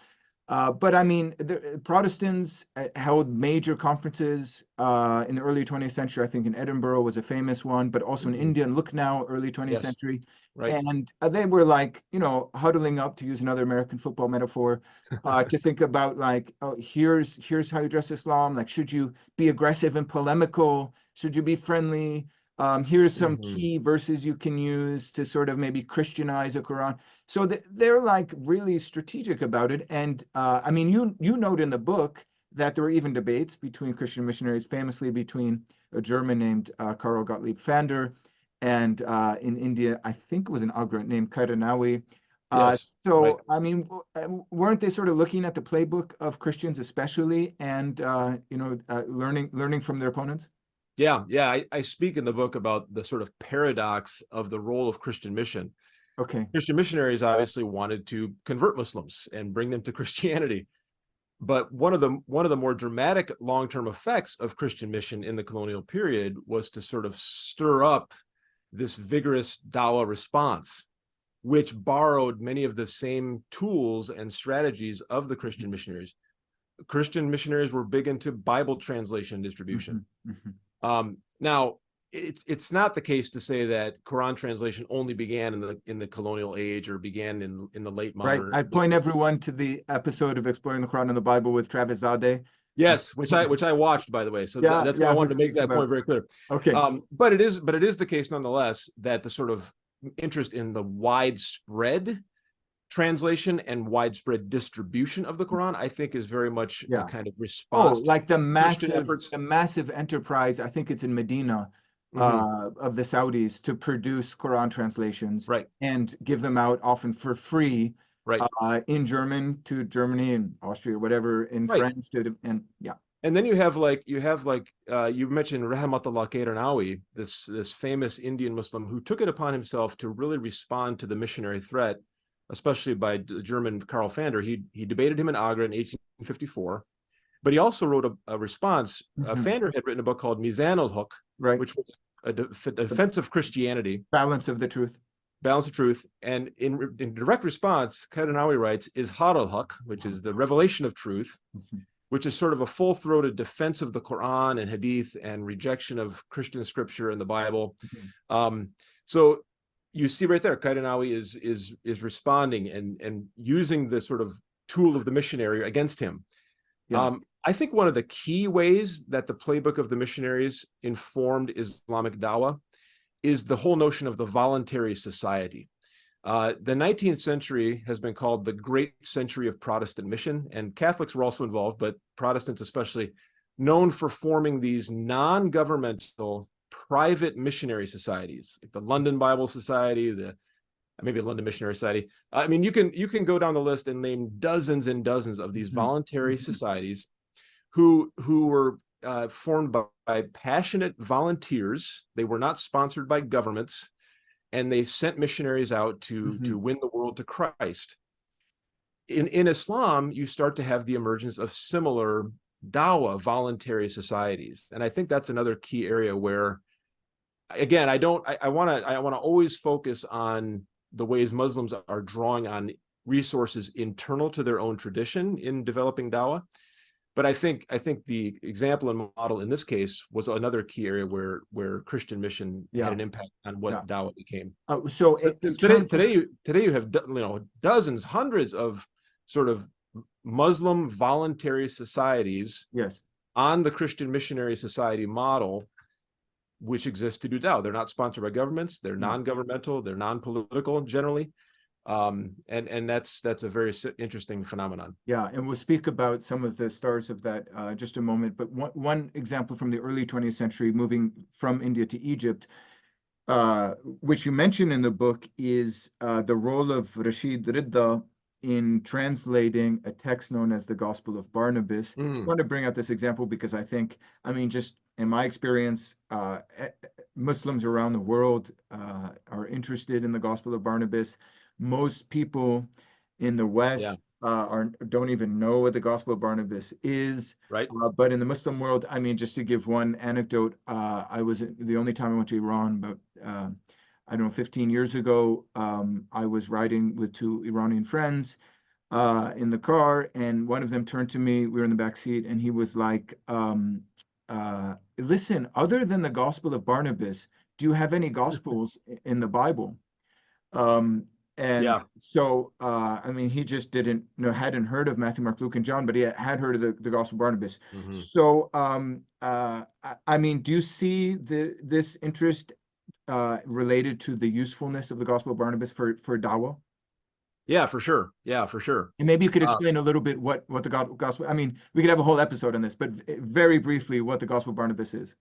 But I mean, the Protestants held major conferences in the early 20th century. I think in Edinburgh was a famous one, but also in India and Lucknow, early 20th century. Right. And they were like, huddling up, to use another American football metaphor, to think about like, oh, here's how you address Islam. Like, should you be aggressive and polemical? Should you be friendly? Here's some key verses you can use to sort of maybe Christianize the Quran. So they're like really strategic about it. And I mean, you note in the book that there were even debates between Christian missionaries, famously between a German named Karl Gottlieb Pfander and in India, I think it was an Agra named Kairanawi. I mean, weren't they sort of looking at the playbook of Christians especially and, learning from their opponents? Yeah. I speak in the book about the sort of paradox of the role of Christian mission. Okay. Christian missionaries obviously wanted to convert Muslims and bring them to Christianity. But one of the more dramatic long-term effects of Christian mission in the colonial period was to sort of stir up this vigorous Dawa response, which borrowed many of the same tools and strategies of the Christian missionaries. Christian missionaries were big into Bible translation distribution. Now, it's not the case to say that Quran translation only began in the colonial age or began in the late modern. Right. I point everyone to the episode of Exploring the Quran and the Bible with Travis Zadeh. Yes, which I watched, by the way. So that's why I wanted to make that point very clear. Okay. But it is the case nonetheless that the sort of interest in the widespread translation and widespread distribution of the Quran, I think, is very much a kind of response. Like the massive enterprise, I think it's in Medina, of the Saudis to produce Quran translations, and give them out often for free, in German to Germany and Austria, whatever, in French to, and And then you have like you mentioned Rahmatullah Kairanawi, this famous Indian Muslim who took it upon himself to really respond to the missionary threat, especially by the German Karl Fander. He debated him in Agra in 1854, but he also wrote a response. Fander had written a book called Mizan al-Haq, Right. which was a defense of Christianity. Balance of the truth. Balance of truth. And in direct response, Kairanawi writes Izhar al-Haq, which is the revelation of truth, which is sort of a full-throated defense of the Qur'an and Hadith and rejection of Christian scripture and the Bible. So you see right there, Kairanawi is responding and using the sort of tool of the missionary against him. Yeah. I think one of the key ways that the playbook of the missionaries informed Islamic Dawa is the whole notion of the voluntary society. The 19th century has been called the great century of Protestant mission, and Catholics were also involved, but Protestants especially, known for forming these non-governmental private missionary societies, like the London Bible Society, maybe London Missionary Society. I mean, you can go down the list and name dozens and dozens of these voluntary societies who were formed by passionate volunteers. They were not sponsored by governments, and they sent missionaries out to win the world to Christ. In Islam, you start to have the emergence of similar Dawa voluntary societies, and I think that's another key area where, again, I want to always focus on the ways Muslims are drawing on resources internal to their own tradition in developing Dawa. But I think the example and model in this case was another key area where Christian mission had an impact on what Dawa became. So today you have dozens, hundreds of sort of Muslim voluntary societies on the Christian Missionary Society model, which exists to do Dawa. They're not sponsored by governments. They're non-governmental. They're non-political generally. And that's a very interesting phenomenon. Yeah, and we'll speak about some of the stars of that just a moment. But one example from the early 20th century, moving from India to Egypt, which you mention in the book, is the role of Rashid Ridda in translating a text known as the Gospel of Barnabas. I want to bring out this example because I mean, just in my experience, Muslims around the world are interested in the Gospel of Barnabas. Most people in the West don't even know what the Gospel of Barnabas is. Right. But in the Muslim world, I mean, just to give one anecdote, I was the only time I went to Iran, but I don't know, 15 years ago, I was riding with two Iranian friends in the car, and one of them turned to me, we were in the back seat, and he was like, listen, other than the Gospel of Barnabas, do you have any Gospels in the Bible? So, I mean, he just hadn't heard of Matthew, Mark, Luke, and John, but he had heard of the Gospel of Barnabas. So, I mean, do you see this interest related to the usefulness of the Gospel of Barnabas for Dawa? Yeah, for sure. Yeah, for sure. And maybe you could explain a little bit what the Gospel, I mean, we could have a whole episode on this, but very briefly, what the Gospel of Barnabas is.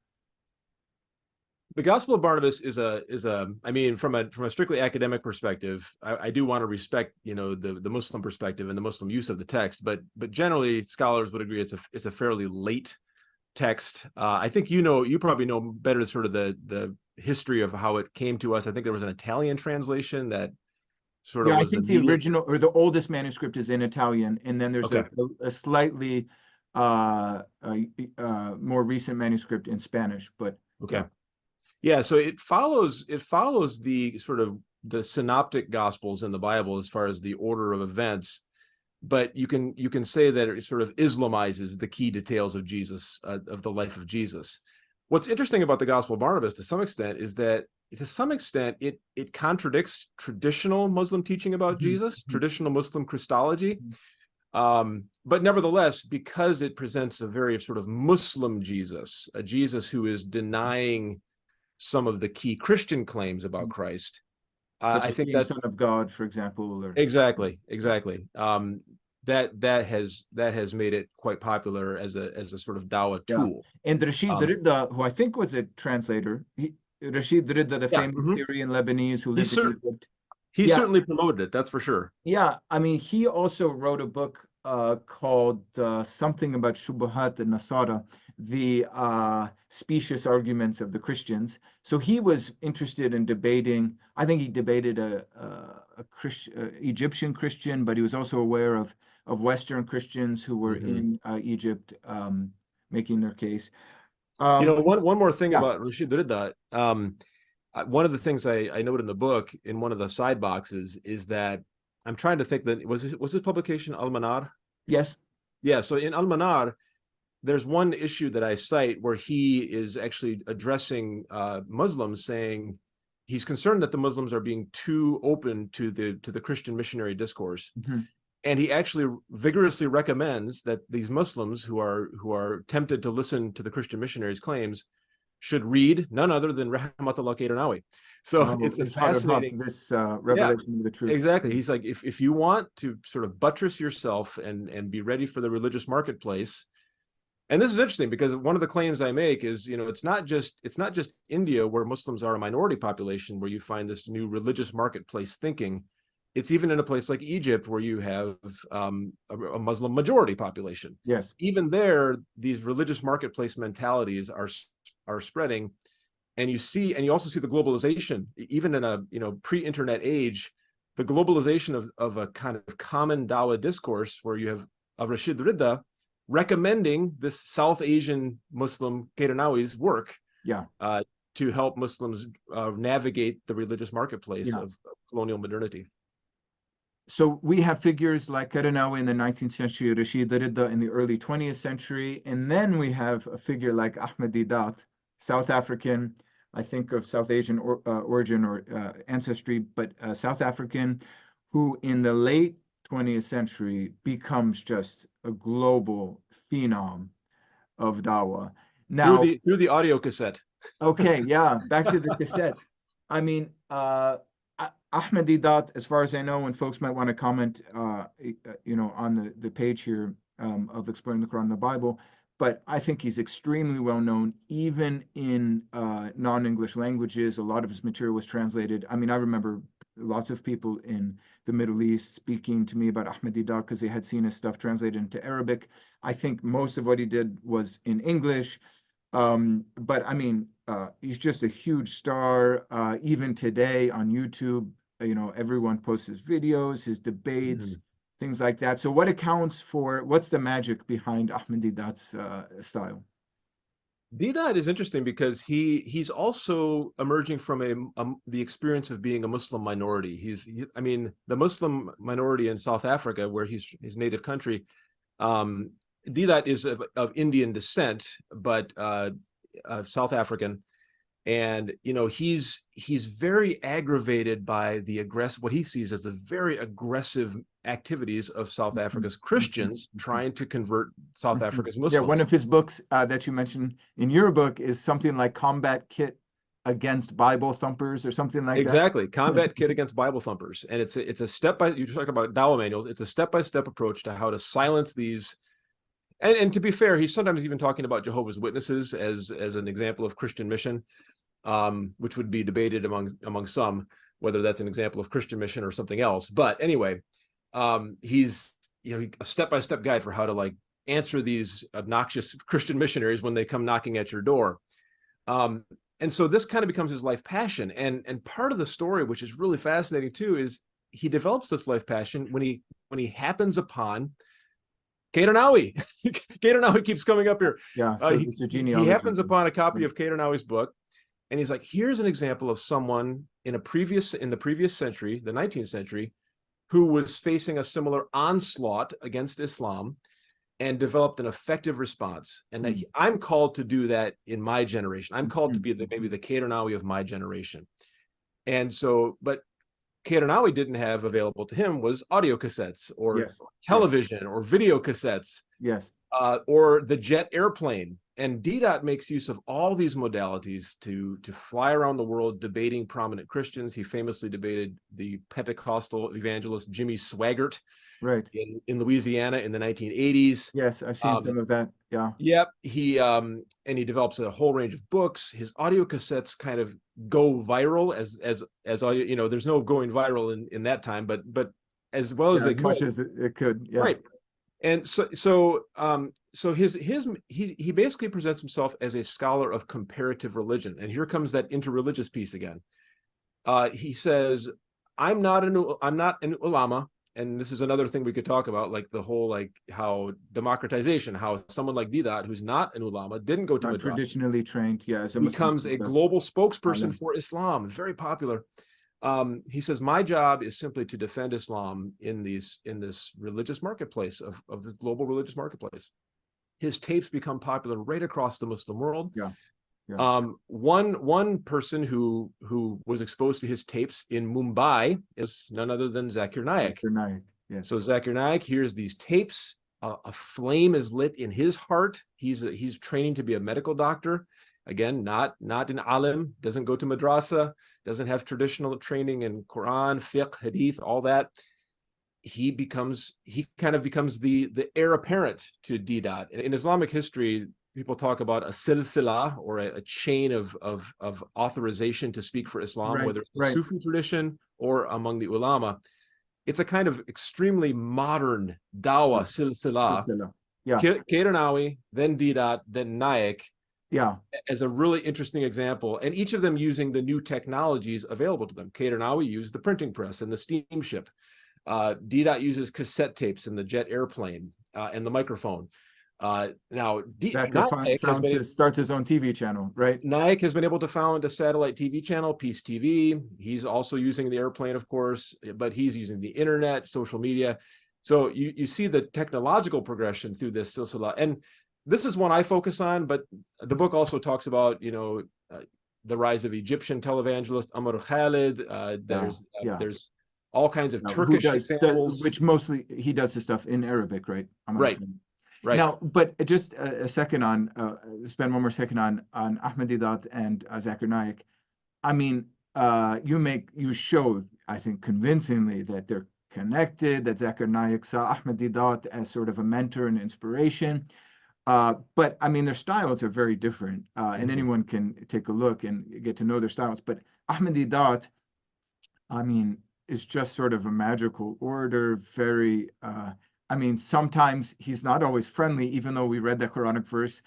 The Gospel of Barnabas is I mean, from a strictly academic perspective, I do want to respect, the Muslim perspective and the Muslim use of the text, but generally scholars would agree it's a fairly late text. I think you probably know better sort of the history of how it came to us. I think there was an Italian translation that sort of was I think the original or the oldest manuscript is in Italian, and then there's a slightly more recent manuscript in Spanish, but yeah, so it follows the sort of the synoptic gospels in the Bible as far as the order of events, but you can say that it sort of Islamizes the key details of Jesus, of the life of Jesus. What's interesting about the Gospel of Barnabas to some extent is that it contradicts traditional Muslim teaching about Jesus, traditional Muslim Christology. But nevertheless, because it presents a very sort of Muslim Jesus, a Jesus who is denying some of the key Christian claims about Christ, I think that's Son of God, for example. Exactly. That has made it quite popular as a sort of Dawa tool. And Rashid Ridda, who I think was a translator, Rashid Ridda, the famous Syrian Lebanese who lived in Egypt. He certainly promoted it, that's for sure. Yeah, I mean, he also wrote a book called something about Shubuhat and Nasara, the specious arguments of the Christians. So he was interested in debating. I think he debated a Egyptian Christian, but he was also aware of Western Christians who were in Egypt making their case. One more thing Yeah. about Rashid Rida. One of the things I note in the book in one of the side boxes is that I'm trying to think that was his publication Al-Manar? Yes. Yeah. So in Al-Manar, there's one issue that I cite where he is actually addressing Muslims, saying he's concerned that the Muslims are being too open to the Christian missionary discourse. And he actually vigorously recommends that these Muslims who are tempted to listen to the Christian missionaries' claims should read none other than Rahmatullah Qadrinawi. So it's fascinating. This revelation of the truth. Exactly. He's like, if you want to sort of buttress yourself and be ready for the religious marketplace, and this is interesting because one of the claims I make is, it's not just India where Muslims are a minority population where you find this new religious marketplace thinking. It's even in a place like Egypt where you have a Muslim majority population. Yes. Even there, these religious marketplace mentalities are spreading, and you also see the globalization, even in a pre-internet age, the globalization of a kind of common Dawa discourse where you have Rashid Rida recommending this South Asian Muslim Qadrinawi's work to help Muslims navigate the religious marketplace of colonial modernity. So we have figures like Qadrinawi in the 19th century, Rashid Rida in the early 20th century, and then we have a figure like Ahmed Deedat, South African, I think of South Asian origin or ancestry, but South African, who in the late 20th century becomes just a global phenom of Dawa. Now, through the audio cassette. Okay, yeah, back to the cassette. I mean, Ahmed Deedat, as far as I know, and folks might want to comment, on the page here of Exploring the Quran and the Bible, but I think he's extremely well known, even in non-English languages. A lot of his material was translated. I mean, I remember lots of people in the Middle East speaking to me about Ahmed Deedat because they had seen his stuff translated into Arabic. I think most of what he did was in English. But I mean, he's just a huge star. Even today on YouTube, everyone posts his videos, his debates, things like that. So what's the magic behind Ahmed Deedat's style? Deedat is interesting because he's also emerging from the experience of being a Muslim minority. I mean, the Muslim minority in South Africa, where his native country, Deedat is of Indian descent, but South African, and he's very aggravated by what he sees as the very aggressive activities of South Africa's Christians trying to convert South Africa's Muslims. Yeah, one of his books that you mentioned in your book is something like Combat Kit Against Bible Thumpers or something like that. Exactly, Combat Kit Against Bible Thumpers, and it's a step by. You talk about Dawa manuals. It's a step-by-step approach to how to silence these. And to be fair, he's sometimes even talking about Jehovah's Witnesses as an example of Christian mission, which would be debated among some whether that's an example of Christian mission or something else. But anyway, he's a step-by-step guide for how to answer these obnoxious Christian missionaries when they come knocking at your door. And so this kind of becomes his life passion. And part of the story, which is really fascinating too, is he develops this life passion when he happens upon Qadrinawi. Qadrinawi keeps coming up here. Yeah, so he happens upon a copy of Qadrinawi's book, and he's like, here's an example of someone in the previous century, the 19th century, who was facing a similar onslaught against Islam and developed an effective response. And I'm called to do that in my generation. I'm called to be maybe the Qadrinawi of my generation. And so, but Qadrinawi didn't have available to him was audio cassettes or television or video cassettes, or the jet airplane. And Deedat makes use of all these modalities to fly around the world debating prominent Christians. He famously debated the Pentecostal evangelist Jimmy Swaggart in Louisiana in the 1980s. Yes, I've seen some of that. Yeah. Yep. He develops a whole range of books. His audio cassettes kind of go viral as audio. There's no going viral in that time, but as well as as much as it could. Yeah. Right. And so he basically presents himself as a scholar of comparative religion. And here comes that interreligious piece again. He says, I'm not an ulama. And this is another thing we could talk about, like the whole, like how democratization, how someone like Deedat, who's not an ulama, didn't go to Not madrasa, traditionally trained, yeah, as a Muslim, becomes a global spokesperson for Islam, very popular. He says, my job is simply to defend Islam in this religious marketplace of the global religious marketplace. His tapes become popular right across the Muslim world. Yeah. Yeah. One person who was exposed to his tapes in Mumbai is none other than Zakir Naik. Zakir Naik, yes. So Zakir Naik hears these tapes. A flame is lit in his heart. He's training to be a medical doctor. Again, not an alim, doesn't go to madrasa, doesn't have traditional training in Qur'an, fiqh, hadith, all that. He kind of becomes the heir apparent to Deedat. In Islamic history, people talk about a silsila, or a chain of authorization to speak for Islam, Right, whether it's the right. Sufi tradition or among the ulama. It's a kind of extremely modern Dawa silsila. Yeah. Kairanawi, then Deedat, then Naik. Yeah. As a really interesting example, and each of them using the new technologies available to them. Kairanawi used the printing press and the steamship. Deedat uses cassette tapes and the jet airplane and the microphone. Now, starts his own TV channel, right? Naik has been able to found a satellite TV channel, Peace TV. He's also using the airplane, of course, but he's using the internet, social media. So you see the technological progression through this silsila. And this is one I focus on, but the book also talks about, the rise of Egyptian televangelist Amr Khalid. There's all kinds of Turkish examples. Which mostly he does his stuff in Arabic, right? Right. Now, but just a second on, spend one more second on Ahmed Deedat and Zakir Naik. I mean, you show, I think, convincingly that they're connected, that Zakir Naik saw Ahmed Deedat as sort of a mentor and inspiration. But I mean, their styles are very different, and anyone can take a look and get to know their styles. But Ahmed Deedat, I mean, is just sort of a magical orator, very, I mean, sometimes he's not always friendly, even though we read the Quranic verse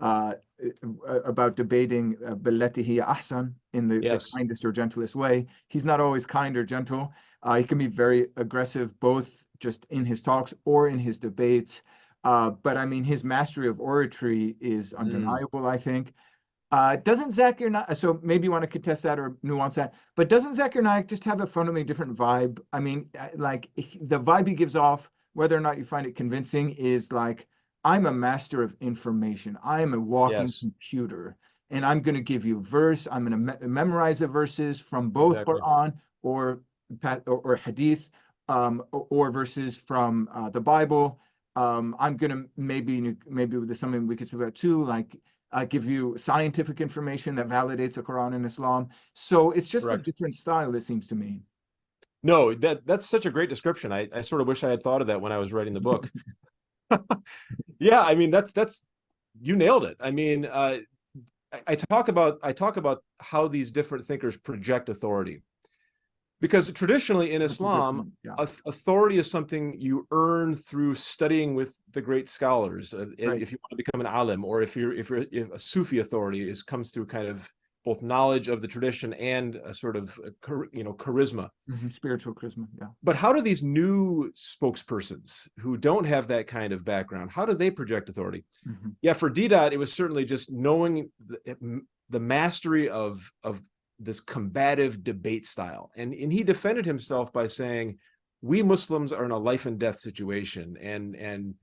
about debating billati hiya ahsan, in the kindest or gentlest way. He's not always kind or gentle. He can be very aggressive, both just in his talks or in his debates. But I mean, his mastery of oratory is undeniable, I think. Doesn't Zakir Naik, so maybe you want to contest that or nuance that, but doesn't Zakir Naik just have a fundamentally different vibe? I mean, like the vibe he gives off, whether or not you find it convincing, is like, I'm a master of information. I am a walking computer, and I'm going to give you a verse. I'm going to memorize the verses from both Quran or hadith, or verses from the Bible. I'm going to maybe there's something we could speak about too, like give you scientific information that validates the Quran and Islam. So it's just a different style, it seems to me. No, that's such a great description. I sort of wish I had thought of that when I was writing the book. Yeah, I mean, that's you nailed it. I mean, I talk about how these different thinkers project authority. Because traditionally in Islam, authority is something you earn through studying with the great scholars. If you want to become an alim, or if a Sufi authority comes through kind of both knowledge of the tradition and a sort of charisma, spiritual charisma. Yeah. But how do these new spokespersons who don't have that kind of background, how do they project authority? Yeah, for Deedat, it was certainly just knowing the mastery of this combative debate style. And he defended himself by saying, we Muslims are in a life and death situation, and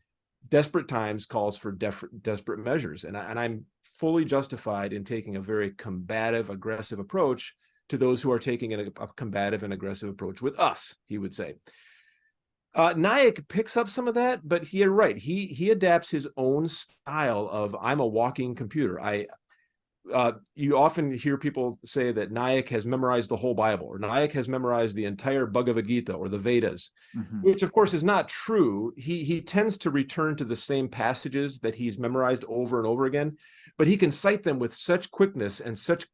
desperate times calls for desperate measures. And I'm fully justified in taking a very combative, aggressive approach to those who are taking a combative and aggressive approach with us, he would say. Naik picks up some of that, but you're right. He adapts his own style of, I'm a walking computer. You often hear people say that Naik has memorized the whole Bible, or Naik has memorized the entire Bhagavad Gita or the Vedas, which of course is not true. He tends to return to the same passages that he's memorized over and over again, but he can cite them with such quickness and such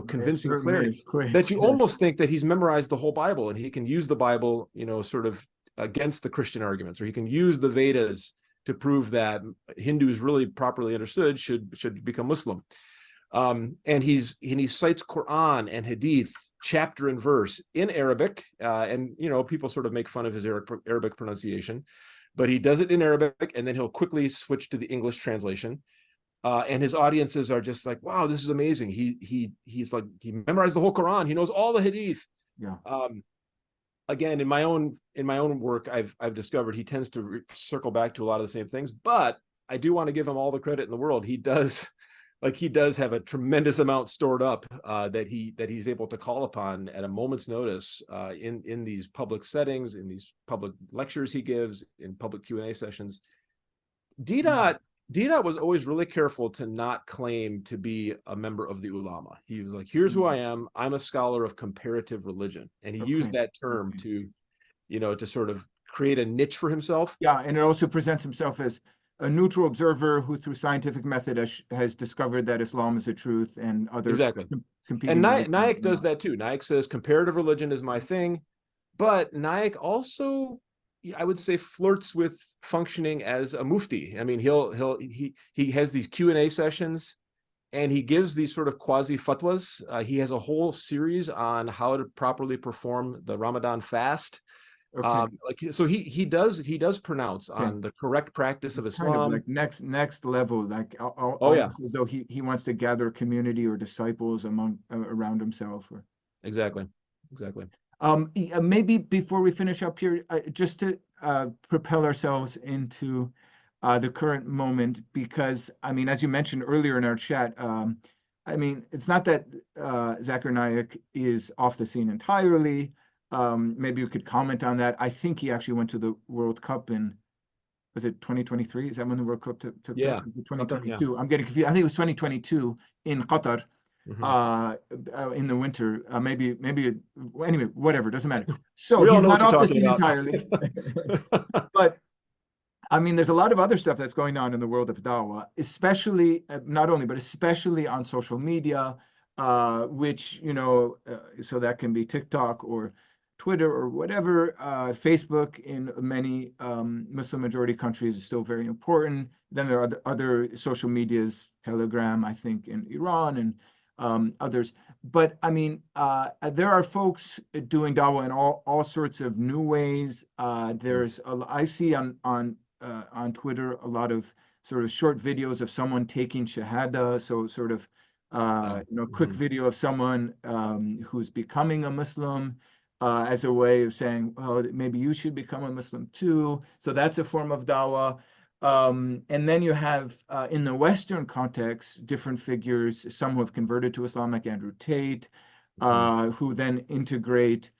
convincing clarity that you almost think that he's memorized the whole Bible, and he can use the Bible sort of against the Christian arguments, or he can use the Vedas to prove that Hindus really properly understood should become Muslim. And he cites Qur'an and Hadith chapter and verse in Arabic, and people sort of make fun of his Arabic pronunciation, but he does it in Arabic, and then he'll quickly switch to the English translation. And his audiences are just like, wow, this is amazing. He's like, he memorized the whole Quran. He knows all the Hadith. Yeah. Again, in my own work, I've discovered he tends to circle back to a lot of the same things, but I do want to give him all the credit in the world. He does have a tremendous amount stored up that he's able to call upon at a moment's notice in these public settings, in these public lectures he gives, in public Q&A sessions. Deedat was always really careful to not claim to be a member of the ulama. He was like, here's who I am. I'm a scholar of comparative religion. And he used that term to sort of create a niche for himself. Yeah, and it also presents himself as a neutral observer who, through scientific method, has discovered that Islam is the truth, and other exactly. And Naik does that too. Naik says comparative religion is my thing, but Naik also, I would say, flirts with functioning as a mufti. I mean, he has these Q&A sessions, and he gives these sort of quasi fatwas. He has a whole series on how to properly perform the Ramadan fast. Okay. So he does pronounce on the correct practice of Islam. Kind of like next level, like almost as though he wants to gather a community or disciples around himself. Exactly. Maybe before we finish up here, just to propel ourselves into the current moment, because I mean, as you mentioned earlier in our chat, I mean, it's not that Zakir Naik is off the scene entirely. Maybe you could comment on that. I think he actually went to the World Cup was it 2023? Is that when the World Cup took place? Yeah. 2022. I'm getting confused. I think it was 2022 in Qatar. In the winter, maybe anyway, whatever, doesn't matter. So he's not off the scene entirely. But I mean, there's a lot of other stuff that's going on in the world of Dawa, especially not only, but especially on social media, which so that can be TikTok or Twitter or whatever. Facebook in many Muslim majority countries is still very important. Then there are other social medias, Telegram, I think, in Iran, and others. But I mean, there are folks doing Dawa in all sorts of new ways. I see on Twitter a lot of sort of short videos of someone taking Shahada, so sort of quick video of someone who's becoming a Muslim as a way of saying, well, maybe you should become a Muslim too. So that's a form of Dawa. And then you have, in the Western context, different figures, some who have converted to Islam, like Andrew Tate, who then integrate,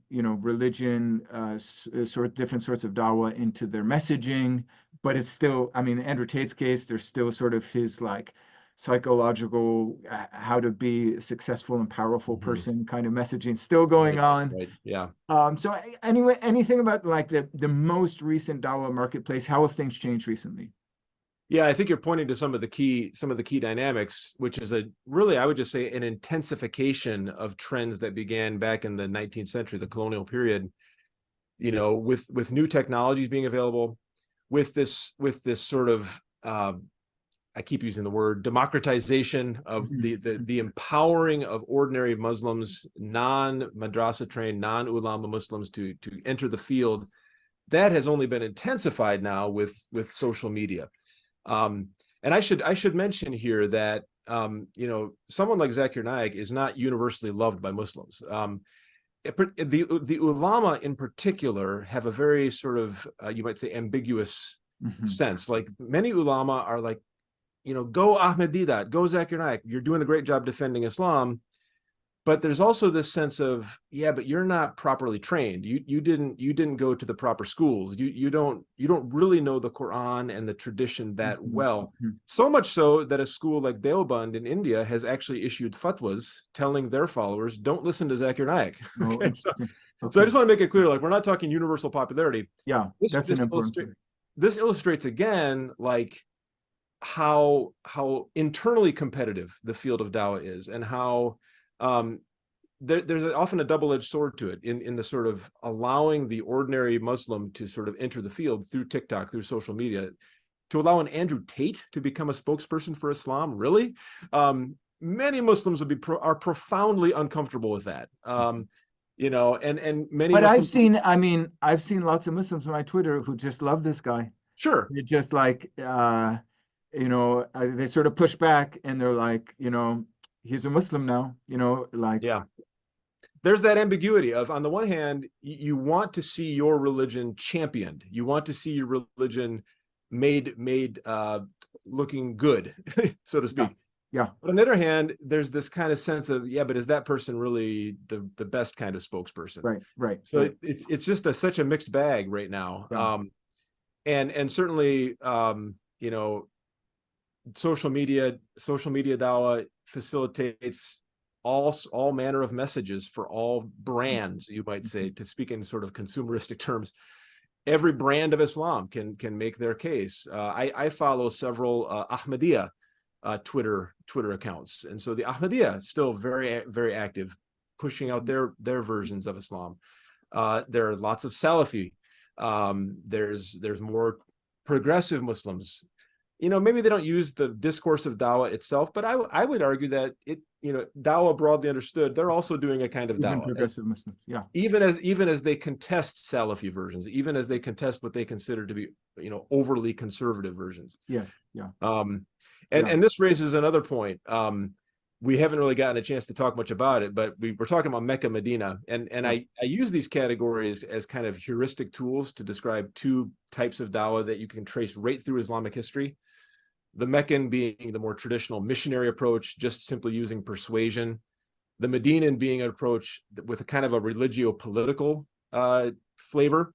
religion, sort of different sorts of Dawa into their messaging. But it's still, I mean, Andrew Tate's case, there's still sort of his like psychological, how to be a successful and powerful person kind of messaging still going on. Right. Yeah. So anyway, anything about like the most recent Dawa marketplace? How have things changed recently? Yeah, I think you're pointing to some of the key dynamics, which is really, I would just say, an intensification of trends that began back in the 19th century, the colonial period. With new technologies being available, with this sort of I keep using the word democratization of the empowering of ordinary Muslims, non-madrasa trained, non-ulama Muslims to enter the field. That has only been intensified now with social media. And I should mention here that someone like Zakir Naik is not universally loved by Muslims. The ulama in particular have a very sort of you might say ambiguous sense. Like many ulama are like, go Ahmed Deedat, go Zakir Naik, you're doing a great job defending Islam. But there's also this sense of, yeah, but you're not properly trained. You didn't go to the proper schools. You don't really know the Qur'an and the tradition that well. So much so that a school like Deoband in India has actually issued fatwas telling their followers, don't listen to Zakir Naik. So I just want to make it clear, like, we're not talking universal popularity. Yeah, that's an important point. This illustrates again, like, how internally competitive the field of Dawa is, and how there's often a double-edged sword to it in the sort of allowing the ordinary Muslim to sort of enter the field through TikTok, through social media, to allow an Andrew Tate to become a spokesperson for Islam. Really? Many Muslims are profoundly uncomfortable with that. You know, and many But Muslims, I've seen lots of Muslims on my Twitter who just love this guy. sure, They're just like, they sort of push back and they're like, he's a Muslim now, like, yeah. There's that ambiguity of, on the one hand, you want to see your religion championed. You want to see your religion made looking good, so to speak. yeah. But on the other hand, there's this kind of sense of, yeah, but is that person really the best kind of spokesperson? Right. So right. it's just such a mixed bag right now. Yeah. And certainly, you know, social media Dawa facilitates all manner of messages for all brands, you might say, to speak in sort of consumeristic terms. Every brand of Islam can make their case. I follow several Ahmadiyya Twitter accounts, and so the Ahmadiyya is still very active, pushing out their versions of Islam. There are lots of Salafi. There's more progressive Muslims. You know, maybe they don't use the discourse of Dawa itself, but I would argue that Dawa broadly understood, they're also doing a kind of Even Dawa. progressive Muslims, yeah. Even as they contest Salafi versions, even as they contest what they consider to be, overly conservative versions. Yes, yeah. And this raises another point. We haven't really gotten a chance to talk much about it, but we're talking about Mecca, Medina, and I use these categories as kind of heuristic tools to describe two types of Dawa that you can trace right through Islamic history. The Meccan being the more traditional missionary approach, just simply using persuasion. The Medinan being an approach with a kind of a religio-political flavor,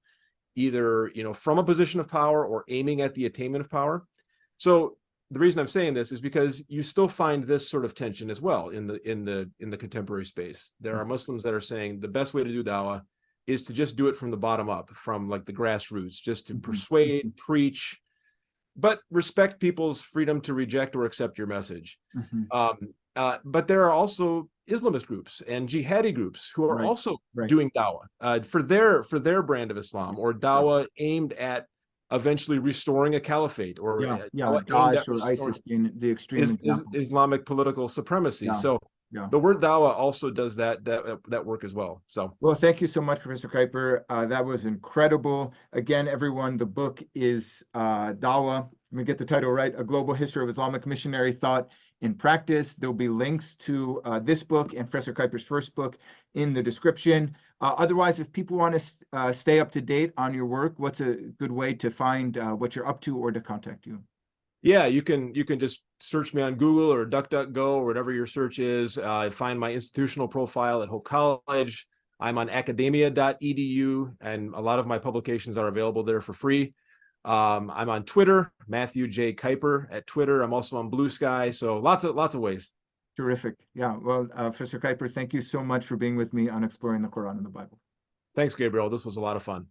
either from a position of power or aiming at the attainment of power. So the reason I'm saying this is because you still find this sort of tension as well in the contemporary space. There are Muslims that are saying the best way to do dawah is to just do it from the bottom up, from like the grassroots, just to persuade, preach, but respect people's freedom to reject or accept your message. But there are also Islamist groups and jihadi groups who are also doing dawah for their brand of Islam, or dawah aimed at eventually restoring a caliphate, or Daesh or ISIS being the extreme Islamic political supremacy. So the word dawah also does that work as well. So, well, thank you so much, Professor Kuiper. That was incredible. Again, everyone, the book is Dawa. Let me get the title right: A Global History of Islamic Missionary Thought in Practice. There'll be links to this book and Professor Kuiper's first book in the description. Otherwise, if people want to stay up to date on your work, what's a good way to find what you're up to or to contact you? Yeah, you can just search me on Google or DuckDuckGo or whatever your search is. Find my institutional profile at Hope College. I'm on academia.edu, and a lot of my publications are available there for free. I'm on Twitter, Matthew J. Kuiper at Twitter. I'm also on Blue Sky, so lots of ways. Terrific. Yeah. Well, Professor Kuiper, thank you so much for being with me on Exploring the Quran and the Bible. Thanks, Gabriel. This was a lot of fun.